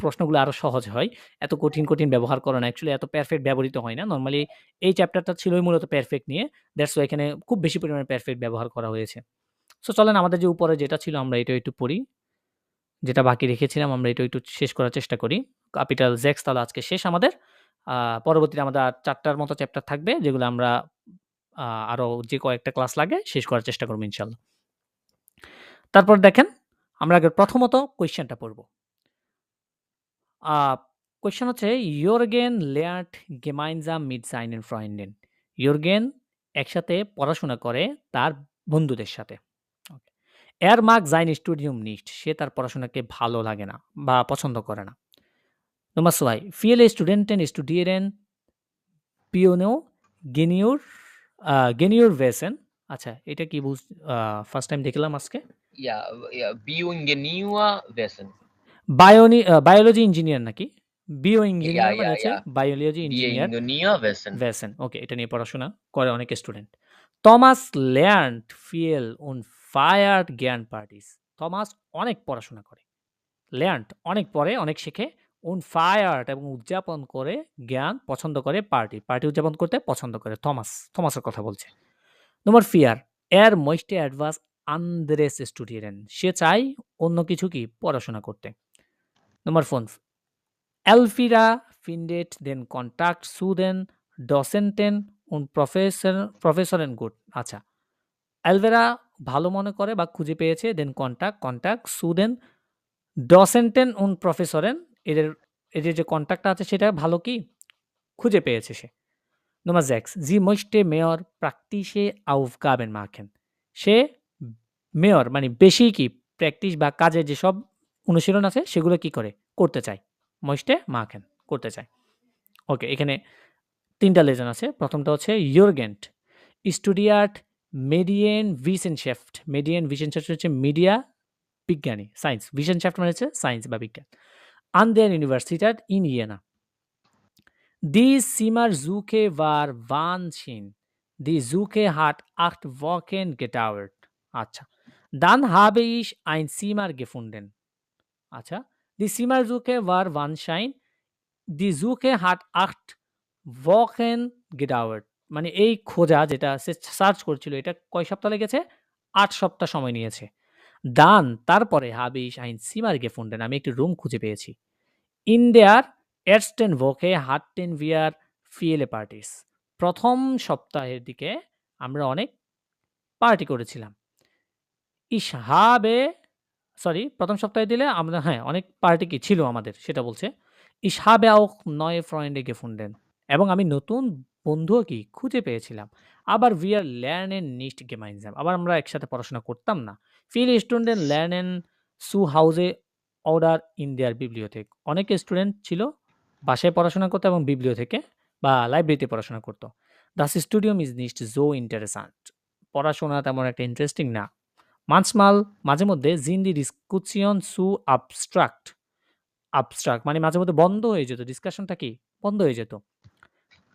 প্রশ্নগুলো আরো সহজ হয়। এত কঠিন ব্যবহার করে না। অ্যাকচুয়ালি এত পারফেক্ট ব্যবহৃত হয় না। নরমালি এই চ্যাপ্টারটা ছিলই মূলত পারফেক্ট নিয়ে। দ্যাটস ওয়াই এখানে খুব বেশি পরিমাণে পারফেক্ট ব্যবহার করা হয়েছে। সো চলেন আমাদের যে উপরে যেটা ছিল আমরা এটা একটু পড়ি। যেটা বাকি রেখেছিলাম আমরা এটা একটু শেষ করার চেষ্টা করি। ক্যাপিটাল জেক্স তাহলে আজকে শেষ আমাদের। পরবর্তীতে আমাদের আর ৪ টার মতো চ্যাপ্টার থাকবে যেগুলো আমরা আরো যে কয়েকটা ক্লাস লাগে শেষ করার চেষ্টা করব ইনশাআল্লাহ। তারপর দেখেন আমরা আগে প্রথমত কোয়েশ্চেনটা পড়ব। কোয়েশ্চেন হচ্ছে Jürgen lernt gemeinsam mit seinen Freunden. Jürgen একসাথে পড়াশোনা করে তার বন্ধুদের সাথে। ওকে। Er mag sein Studium nicht. সে তার পড়াশোনাকে ভালো লাগে না বা পছন্দ করে না। Nummer 2. Viele Studenten studieren Piano Geniur Wesen. আচ্ছা, এটা কি ফার্স্ট টাইম দেখলাম আজকে। ইয়া, Bioingenieur Wesen। বায়োলজি ইঞ্জিনিয়ার নাকি? বিও ইঞ্জিনিয়ার মানে ইয়া, হচ্ছে বায়োলজি ইঞ্জিনিয়ার Bioingenieur Wesen। ভেসেন। ওকে, এটা নিয়ে পড়াশোনা করে অনেক student. Thomas lernt viel und feiert gern Partys. Thomas অনেক পড়াশোনা করে। lernt অনেক পড়ে, অনেক শেখে। und feiert এবং উদযাপন করে, জ্ঞান পছন্দ করে, পার্টি উদযাপন করতে পছন্দ করে। থমাসের কথা বলছে। নম্বর 4, er möchte etwas anderes studieren. সে চায় অন্য কিছু কি পড়াশোনা করতে। নম্বর 5, Elvira findet den Kontakt zu den Dozenten und Professoren gut. আচ্ছা, এলভেরা ভালো মনে করে বা খুঁজে পেয়েছে দেন contact zu den Dozenten und Professoren, এদের যে কন্টাক্টটা আছে সেটা ভালো কি খুঁজে পেয়েছে সে। Nummer 6, sie möchte mehr praktische Aufgaben machen. সে মেয়র মানে বেশি কি প্র্যাকটিস বা কাজের যেসব অনুশীলন আছে সেগুলো কি করে করতে চায়। möchte machen করতে চায়। ওকে, এখানে 3টা লেসন আছে। প্রথমটা হচ্ছে ইয়র্গেন্ট স্টুডিয়ার্ট Medienwissenschaft। Medienwissenschaft হচ্ছে মিডিয়া বিজ্ঞানী, সায়েন্স। Wissenschaft মানে হচ্ছে সায়েন্স বা বিজ্ঞান। an der Universität in Jena. Die Zimmersuche war Wahnsinn. Die Suche hat 8 Wochen gedauert. আচ্ছা, dann habe ich ein Zimmer gefunden. আচ্ছা, die Zimmersuche war Wahnsinn. Die Suche hat 8 Wochen gedauert. মানে এই খোঁজা যেটা সে সার্চ করছিল এটা কয় সপ্তাহ লেগেছে? 8 সপ্তাহ সময় নিয়েছে। dann তারপরে habe ich ein Zimmer gefunden. আমি একটি রুম খুঁজে পেয়েছি। In der ersten Woche hatten wir viele Partys. প্রথম সপ্তাহের দিকে আমরা অনেক পার্টি করেছিলাম। Ich habe প্রথম সপ্তাহে দিলে আমরা অনেক পার্টি কি ছিল আমাদের সেটা বলছে। Ich habe auch neue Freunde gefunden. এবং আমি নতুন বন্ধুও কি খুঁজে পেয়েছিলাম। আবার wir lernen nicht gemeinsam. আবার আমরা একসাথে পড়াশোনা করতাম না। Viele Studenten lernen zu Hause oder in der Bibliothek. অনেক স্টুডেন্ট ছিল বাসায় পড়াশোনা করতো এবং বিবলিওথেকে বা লাইব্রেরিতে পড়াশোনা করতো। Das Studium ist nicht so interessant. পড়াশোনা তেমন একটা ইন্টারেস্টিং না। Manchmal মাঝে মধ্যে sind die Diskussion zu abstract. Abstract মানে মাঝে মধ্যে বন্ধ হয়ে যেত। ডিসকাশনটা কি? বন্ধ হয়ে যেত।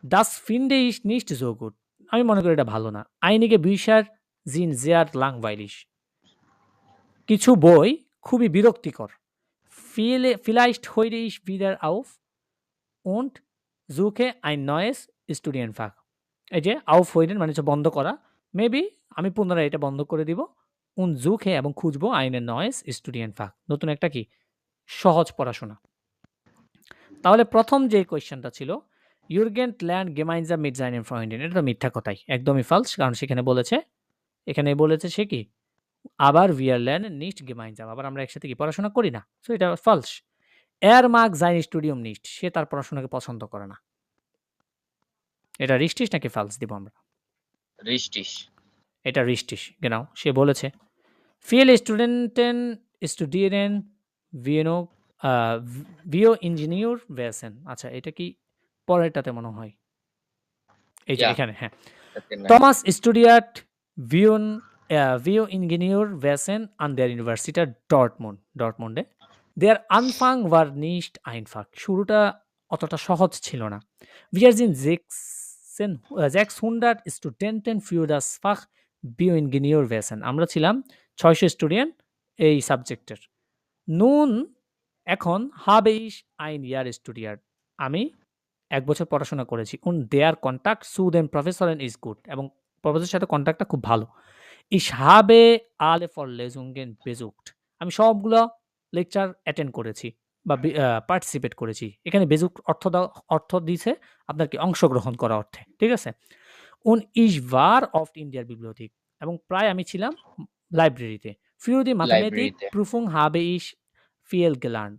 Das finde ich nicht so gut. আমি মনে করি এটা ভালো না। Einige Bücher sind sehr langweilig. কিছু বই খুবই বিরক্তিকর। Vielleicht höre ich wieder auf und suche ein neues Studienfach. এই যে aufhören মানে হচ্ছে বন্ধ করা। মেবি আমি পুনরায় এটা বন্ধ করে দিব। und suche এবং খুঁজবো ein neues Studienfach. নতুন একটা কি? সহজ পড়াশোনা। তাহলে প্রথম যে কোয়েশ্চেনটা ছিল Jürgen lernt gemeinsam mit seinen Freunden. এটা তো মিথ্যা কথাই। একদমই ফালস। কারণ সেখানে বলেছে সে কি? আবার wir lernen nicht gemeinsam. আবার আমরা একসাথে কি পড়াশোনা করি না। সো এটা ফালস। Er mag sein Studium nicht. সে তার পড়াশোনাকে পছন্দ করে না। এটা richtig নাকি ফালস দিব আমরা? Richtig. এটা richtig, genau. সে বলেছে Viele Studenten studieren Bioingenieurwesen. আচ্ছা এটা কি পরেরটাতে মনে হয়? এই যে Ja. এখানে হ্যাঁ। Das ist Thomas studiert Bioingenieurwesen an der Universität Dortmunde. Der Anfang war nicht einfach. শুরুটা অতটা সহজ ছিল না। Wir sind 600 Studenten für das Fach Bioingenieurwesen. আমরা ছিলাম 600 স্টুডেন্ট এই সাবজেক্টের। Nun এখন habe ich ein Jahr studiert. আমি 1 বছর পড়াশোনা করেছি। Und der Kontakt zu den Professoren ist gut. এবং প্রফেসরের সাথে কন্টাক্টটা খুব ভালো। Ich habe alle Vorlesungen besucht. আমি সবগুলো লেকচার অ্যাটেন্ড করেছি বা পার্টিসিপেট করেছি। এখানে বেসুক অর্থ দিছে আপনার কি অংশগ্রহণ করা অর্থে। ঠিক আছে? Und ich war oft in der Bibliothek. এবং প্রায় আমি ছিলাম লাইব্রেরিতে। Für die Mathematikprüfung habe ich viel gelernt.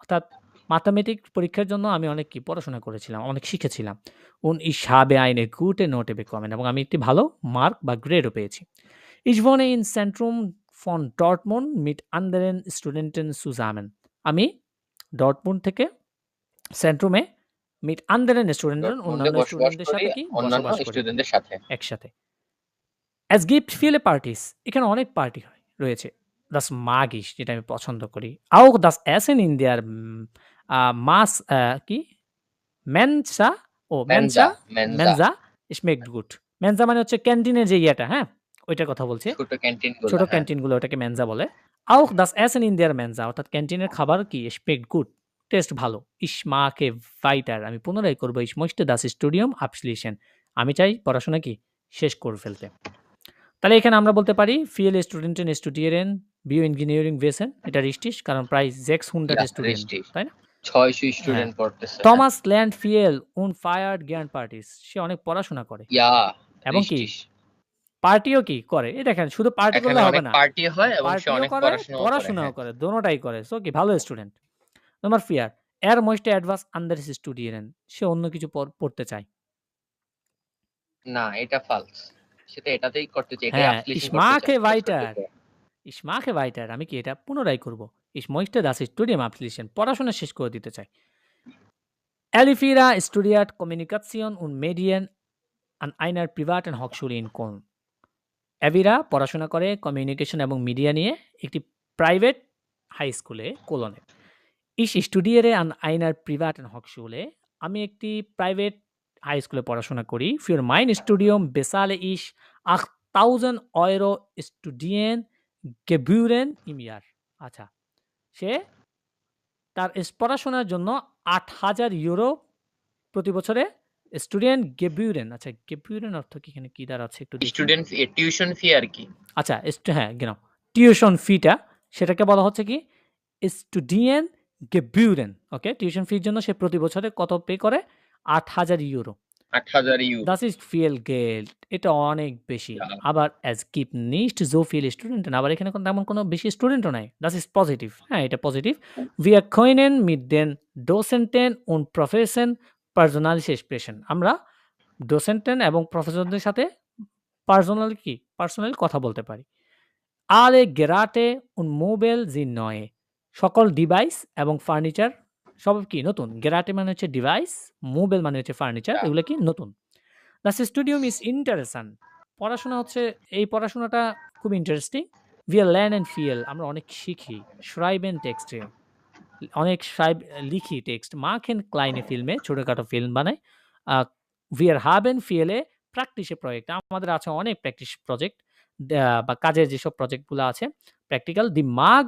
অর্থাৎ ম্যাথমেটিক পরীক্ষার জন্য আমি অনেক কি পড়াশোনা করেছিলাম, অনেক শিখেছিলাম। Und ich habe eine gute Note bekommen. এবং আমি একটি ভালো মার্ক বা গ্রেডও পেয়েছি। Ich wohne im Zentrum von Dortmund mit anderen Studenten zusammen. আমি ডর্টমুন্ড থেকে সেন্ট্রুমে mit anderen Studenten অন্যান্য স্টুডেন্টদের সাথে কি বসবাস করি স্টুডেন্টদের সাথে একসাথে। Es gibt viele Partys. এখানে অনেক পার্টি রয়েছে। Das mag ich, যেটা আমি পছন্দ করি। Auch das Essen in der কি Mensa Mensa schmeckt gut. Mensa মানে হচ্ছে ক্যান্টিনের যে ইয়েটা, হ্যাঁ ওইটার কথা বলছে। ছোট ক্যান্টিনগুলো ওটাকে মেনজা বলে। Auch das Essen in der Mensa অর্থাৎ ক্যান্টিনের খাবার কি schmeckt gut. টেস্ট ভালো। Ich mag weiter. আমি পুনরায় করব ich möchte das Studium abschließen. আমি চাই পড়াশোনা কি শেষ করে ফেলতে। তাহলে এখানে আমরা বলতে পারি viele Studenten studieren Bioingenieurwesen. এটা richtig কারণ প্রায় 600 স্টুডেন্ট, তাই না? 600 স্টুডেন্ট পড়তেছে। Thomas lernt viel und feiert gern Partys. সে অনেক পড়াশোনা করে। এবং কি পার্টিও কি করে? এই দেখেন শুধু পার্টি করলে হবে না। পার্টি হয় এবং সে অনেক পড়াশোনাও করে। দোনোটাই করে। সো কি ভালো student. Number 4 Er möchte etwas anderes studieren. সে অন্য কিছু পড়তে চায়। না, এটা ফালস। সেটা এটাতেই করতে চাই। এটা অ্যাপ্লিকেশন করতে চাই। Ich mache weiter. আমি কি এটা পুনরায় করব। Ich möchte das Studium abschließen. পড়াশোনা শেষ করে দিতে চাই। Elvira studiert Kommunikation und Medien an einer privaten Hochschule in Köln. এভিরা পড়াশোনা করে কমিউনিকেশন এবং মিডিয়া নিয়ে একটি প্রাইভেট হাই স্কুলে কোলনে। Ich studiere an einer privaten Hochschule. আমি একটি প্রাইভেট হাই স্কুলে পড়াশোনা করি। Für mein Studium bezahle ich 8.000 Euro Studiengebühren im Jahr. আচ্ছা, সে তার পড়াশোনার জন্য 8,000 ইউরো প্রতি বছরে স্টুডেন্ট গেবিউরেন। আচ্ছা, গেবিউরেন অর্থ কি এখানে কি দাঁড়াচ্ছে একটু দেখি। স্টুডেন্ট ফি, টিউশন ফি আর কি। আচ্ছা, হ্যাঁ genau, টিউশন ফিটা সেটাকে বলা হচ্ছে কি স্টুডিয়েন্ট গেবিউরেন। ওকে, টিউশন ফির জন্য সে প্রতি বছরে কত পে করে? 8,000 euro. 8,000 euro. Das ist viel Geld. এটা অনেক বেশি। আবার es gibt nicht so viele Studenten. আবার এখানে তেমন কোনো বেশি স্টুডেন্টও নাই। Das ist positive. হ্যাঁ, এটা positive. Wir können mit den Docenten und Professen Personalische Sprechen। আমরা ডোসেন্টেন এবং প্রফেসরদের সাথে পার্সোনালি কথা বলতে পারি। Alle Geräte und Möbel sind neu। সকল ডিভাইস এবং ফার্নিচার সব কি নতুন। গেরাটে মানে হচ্ছে ডিভাইস, মোবেল মানে হচ্ছে ফার্নিচার, এগুলো কি নতুন। Das Studium ist interessant। পড়াশোনা হচ্ছে, এই পড়াশোনাটা খুব ইন্টারেস্টিং। Wir lernen viel। আমরা অনেক শিখি। Schreiben Texte। অনেক লিখি টেক্সট। Machen kleine Filme। ছোটখাটো ফিল্ম বানাই। Wir haben viele praktische Projekte। আমাদের আছে অনেক প্র্যাকটিস প্রজেক্ট বা কাজের যেসব প্রজেক্টগুলো আছে practical. Die mag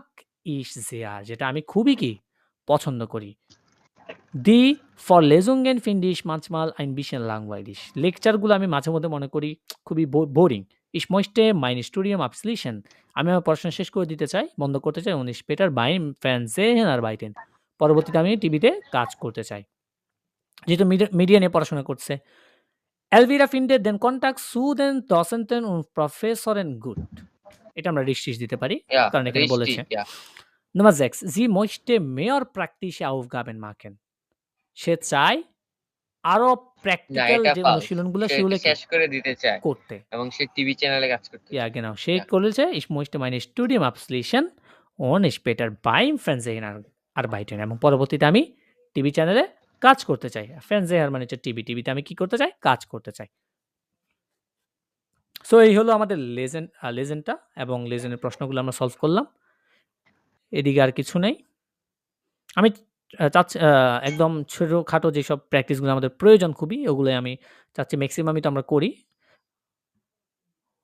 ich sehr। যেটা আমি খুবই কি পছন্দ করি। Die Vorlesungen finde ich manchmal ein bisschen langweilig। লেকচারগুলো আমি মাঝে মধ্যে মনে করি খুবই boring. Ich möchte mein Studium abschließen। আমি আমার পড়াশোনা শেষ করে দিতে চাই, বন্ধ করতে চাই। Und später beim Fernsehen arbeiten। পরবর্তীতে আমি টিভিতে কাজ করতে চাই। যেহেতু মিডিয়া নিয়ে পড়াশোনা করছে। Elvira findet den Kontakt zu den Dozenten und Professoren gut। এটা আমরা রিস্টিস দিতে পারি, Ja, কারণ এখানে richtig, বলেছে। ja. Nummer 6, sie möchte mehr praktische Aufgaben machen। সে চায় আরো না, প্র্যাকটিক্যাল এটা যে false। অনুশীলনগুলো সে সেগুলো কি শেষ করে দিতে চায় করতে। এবং সে টিভি চ্যানেলে কাজ করতে Ja, চায়। genau। সে Ja. বলেছে ich möchte mein Studium abschließen und später beim Fernsehen arbeiten। এবং পরবর্তীতে আমি টিভি চ্যানেলে কাজ করতে চাই। Fernseher মানে হচ্ছে টিভি, টিভিতে আমি কি করতে চাই? কাজ করতে চাই। সো এই হলো আমাদের লেজেন্ডটা এবং লেজেন্ডের প্রশ্নগুলো আমরা সলভ করলাম। এদিকে আর কিছু নেই। আমি চাচ্ছি একদম ছোটখাটো যেসব প্র্যাকটিসগুলো আমাদের প্রয়োজন খুবই, ওগুলোই আমি চাচ্ছি ম্যাক্সিমামই তো আমরা করি।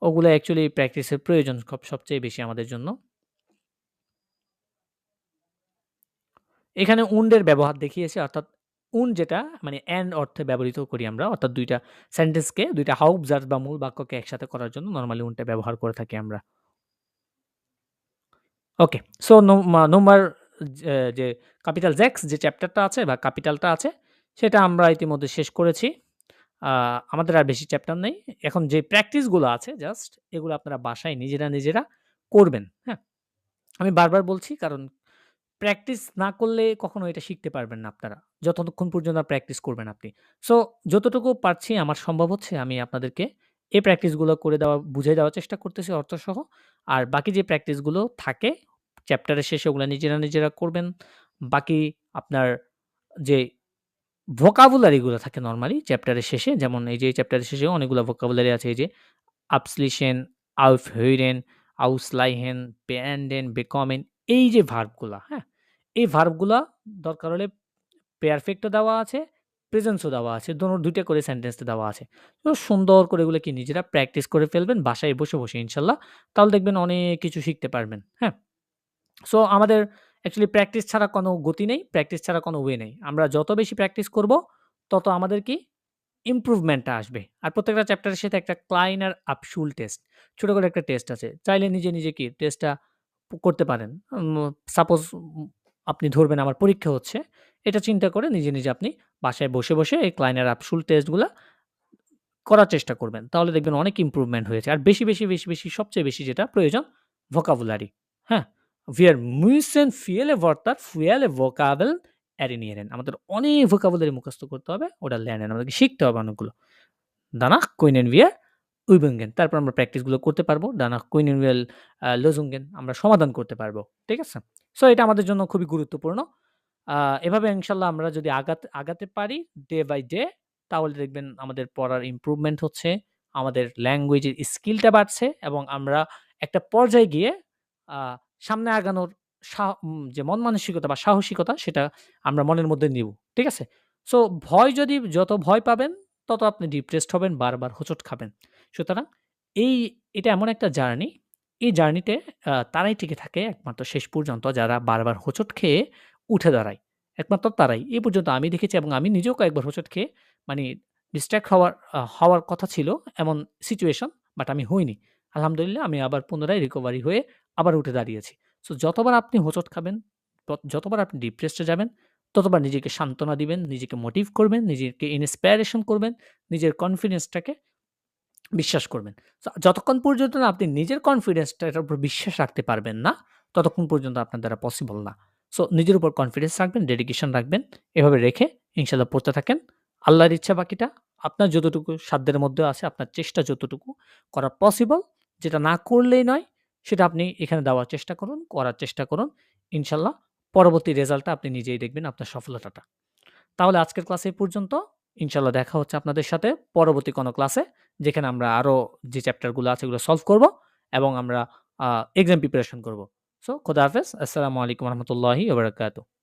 ওগুলো অ্যাকচুয়ালি প্র্যাকটিসের প্রয়োজন সবচেয়ে বেশি আমাদের জন্য। এখানে উন্ডের ব্যবহার দেখিয়েছে, অর্থাৎ উন যেটা মানে অ্যান্ড অর্থে ব্যবহৃত করি আমরা, অর্থাৎ দুইটা সেন্টেন্সকে, দুইটা হাউপজার্ভ বা মূল বাক্যকে একসাথে করার জন্য নরমালি উনটা ব্যবহার করে থাকি আমরা। ওকে, সো নম্বর যে ক্যাপিটাল জেক্স যে চ্যাপ্টারটা আছে বা ক্যাপিটালটা আছে সেটা আমরা ইতিমধ্যে শেষ করেছি। আমাদের আর বেশি চ্যাপ্টার নেই। এখন যে প্র্যাকটিসগুলো আছে জাস্ট এগুলো আপনারা বাসায় নিজেরা করবেন। হ্যাঁ, আমি বারবার বলছি, কারণ প্র্যাকটিস না করলে কখনো এটা শিখতে পারবেন না আপনারা, যতক্ষণ পর্যন্ত প্র্যাকটিস করবেন আপনি। সো যতটুকু পারছি আমার সম্ভব হচ্ছে আমি আপনাদেরকে এই প্র্যাকটিসগুলো করে বুঝিয়ে দেওয়ার চেষ্টা করতেছি অর্থসহ। আর বাকি যে প্র্যাকটিসগুলো থাকে চ্যাপ্টারের শেষে ওগুলো নিজেরা করবেন। বাকি আপনার যে ভোকাবুলারিগুলো থাকে নরমালি চ্যাপ্টারের শেষে, যেমন এই যে চ্যাপ্টারের শেষে অনেকগুলো ভোকাবুলারি আছে, এই যে abschließen, aufhören, ausleihen, beenden, bekommen, এই যে ভার্বগুলা, হ্যাঁ? এই ভার্বগুলা দরকার হলে পারফেক্টও দেওয়া আছে, প্রেজেন্সও দেওয়া আছে। দুইটা করে সেন্টেন্সে দেওয়া আছে। তো সুন্দর করে এগুলো কি নিজেরা প্র্যাকটিস করে ফেলবেন বাসায় বসে ইনশাল্লাহ। তাহলে দেখবেন অনেক কিছু শিখতে পারবেন। হ্যাঁ? সো আমাদের অ্যাকচুয়ালি প্র্যাকটিস ছাড়া কোনো গতি নেই, প্র্যাকটিস ছাড়া কোনো ওয়ে নেই। আমরা যত বেশি প্র্যাকটিস করব তত আমাদের কি ইমপ্রুভমেন্টটা আসবে। আর প্রত্যেকটা চ্যাপ্টারের সাথে একটা ক্লাইনার আপশুল টেস্ট, ছোট করে একটা টেস্ট আছে। চাইলে নিজে কি টেস্টটা করতে পারেন। সাপোজ আপনি ধরবেন আমার পরীক্ষা হচ্ছে, এটা চিন্তা করে নিজে আপনি বাসায় বসে এই ক্লাইনার আপশুল টেস্টগুলা করার চেষ্টা করবেন। তাহলে দেখবেন অনেক ইমপ্রুভমেন্ট হয়েছে। আর বেশি সবচেয়ে বেশি যেটা প্রয়োজন ভোকাবুলারি। হ্যাঁ? Wir müssen viele Wörter, viele Vokabeln erlernen। আমাদের অনেক ভোকাবুলারি মুখস্থ করতে হবে, ওটা lernen আমাদেরকে শিখতে হবে অনেকগুলো। Danach können wir üben। তারপর আমরা প্র্যাকটিসগুলো করতে পারবো। Danach können wir lösen। আমরা সমাধান করতে পারবো। ঠিক আছে? সো এটা আমাদের জন্য খুবই গুরুত্বপূর্ণ। এভাবে ইনশাআল্লাহ আমরা যদি আগাতে পারি ডে বাই ডে, তাহলে দেখবেন আমাদের পড়ার ইমপ্রুভমেন্ট হচ্ছে, আমাদের ল্যাঙ্গুয়েজের স্কিলটা বাড়ছে এবং আমরা একটা পর্যায়ে গিয়ে সামনে আগানোর যে মন মানসিকতা বা সাহসিকতা সেটা আমরা মনের মধ্যে নিব। ঠিক আছে? সো যত ভয় পাবেন তত আপনি ডিপ্রেসড হবেন, বারবার হোঁচট খাবেন। সুতরাং এটা এমন একটা জার্নি, এই জার্নিতে তারাই টিকে থাকে একমাত্র শেষ পর্যন্ত যারা বারবার হোঁচট খেয়ে উঠে দাঁড়ায়। একমাত্র তারাই। এই পর্যন্ত আমি দেখেছি এবং আমি নিজেও কয়েকবার হোঁচট খেয়ে মানে ডিস্ট্রাক্ট হওয়ার কথা ছিল এমন সিচুয়েশন, বাট আমি হইনি। আলহামদুলিল্লাহ আমি আবার পুনরায় রিকভারি হয়ে আবার উঠে দাঁড়িয়েছি। সো যতবার আপনি হোঁচট খাবেন, যতবার আপনি ডিপ্রেসডে যাবেন, ততবার নিজেকে সান্ত্বনা দিবেন, নিজেকে মোটিভ করবেন, নিজেকে ইন্সপায়ারেশন করবেন, নিজের কনফিডেন্সটাকে বিশ্বাস করবেন। যতক্ষণ পর্যন্ত না আপনি নিজের কনফিডেন্সটার উপর বিশ্বাস রাখতে পারবেন না, ততক্ষণ পর্যন্ত আপনার দ্বারা পসিবল না। সো নিজের উপর কনফিডেন্স রাখবেন, ডেডিকেশন রাখবেন। এভাবে রেখে ইনশাআল্লাহ পড়তে থাকেন। আল্লাহর ইচ্ছা বাকিটা আপনার যতটুকু সাধ্যের মধ্যে আছে, আপনার চেষ্টা যতটুকু করা পসিবল, যেটা না করলেই নয়, সেটা আপনি এখানে দেওয়ার চেষ্টা করুন, করার চেষ্টা করুন। ইনশাআল্লাহ পরবর্তী রেজাল্টটা আপনি নিজেই দেখবেন, আপনার সফলতাটা। তাহলে আজকের ক্লাস এই পর্যন্ত। ইনশাআল্লাহ দেখা হচ্ছে আপনাদের সাথে পরবর্তী কোনো ক্লাসে, যেখানে আমরা আরো যে চ্যাপ্টারগুলো আছে এগুলো সলভ করব এবং আমরা এক্সাম প্রিপারেশন করব। সো খোদা হাফেজ। আসসালামু আলাইকুম ওয়া রাহমাতুল্লাহি ওয়া বারাকাতুহু।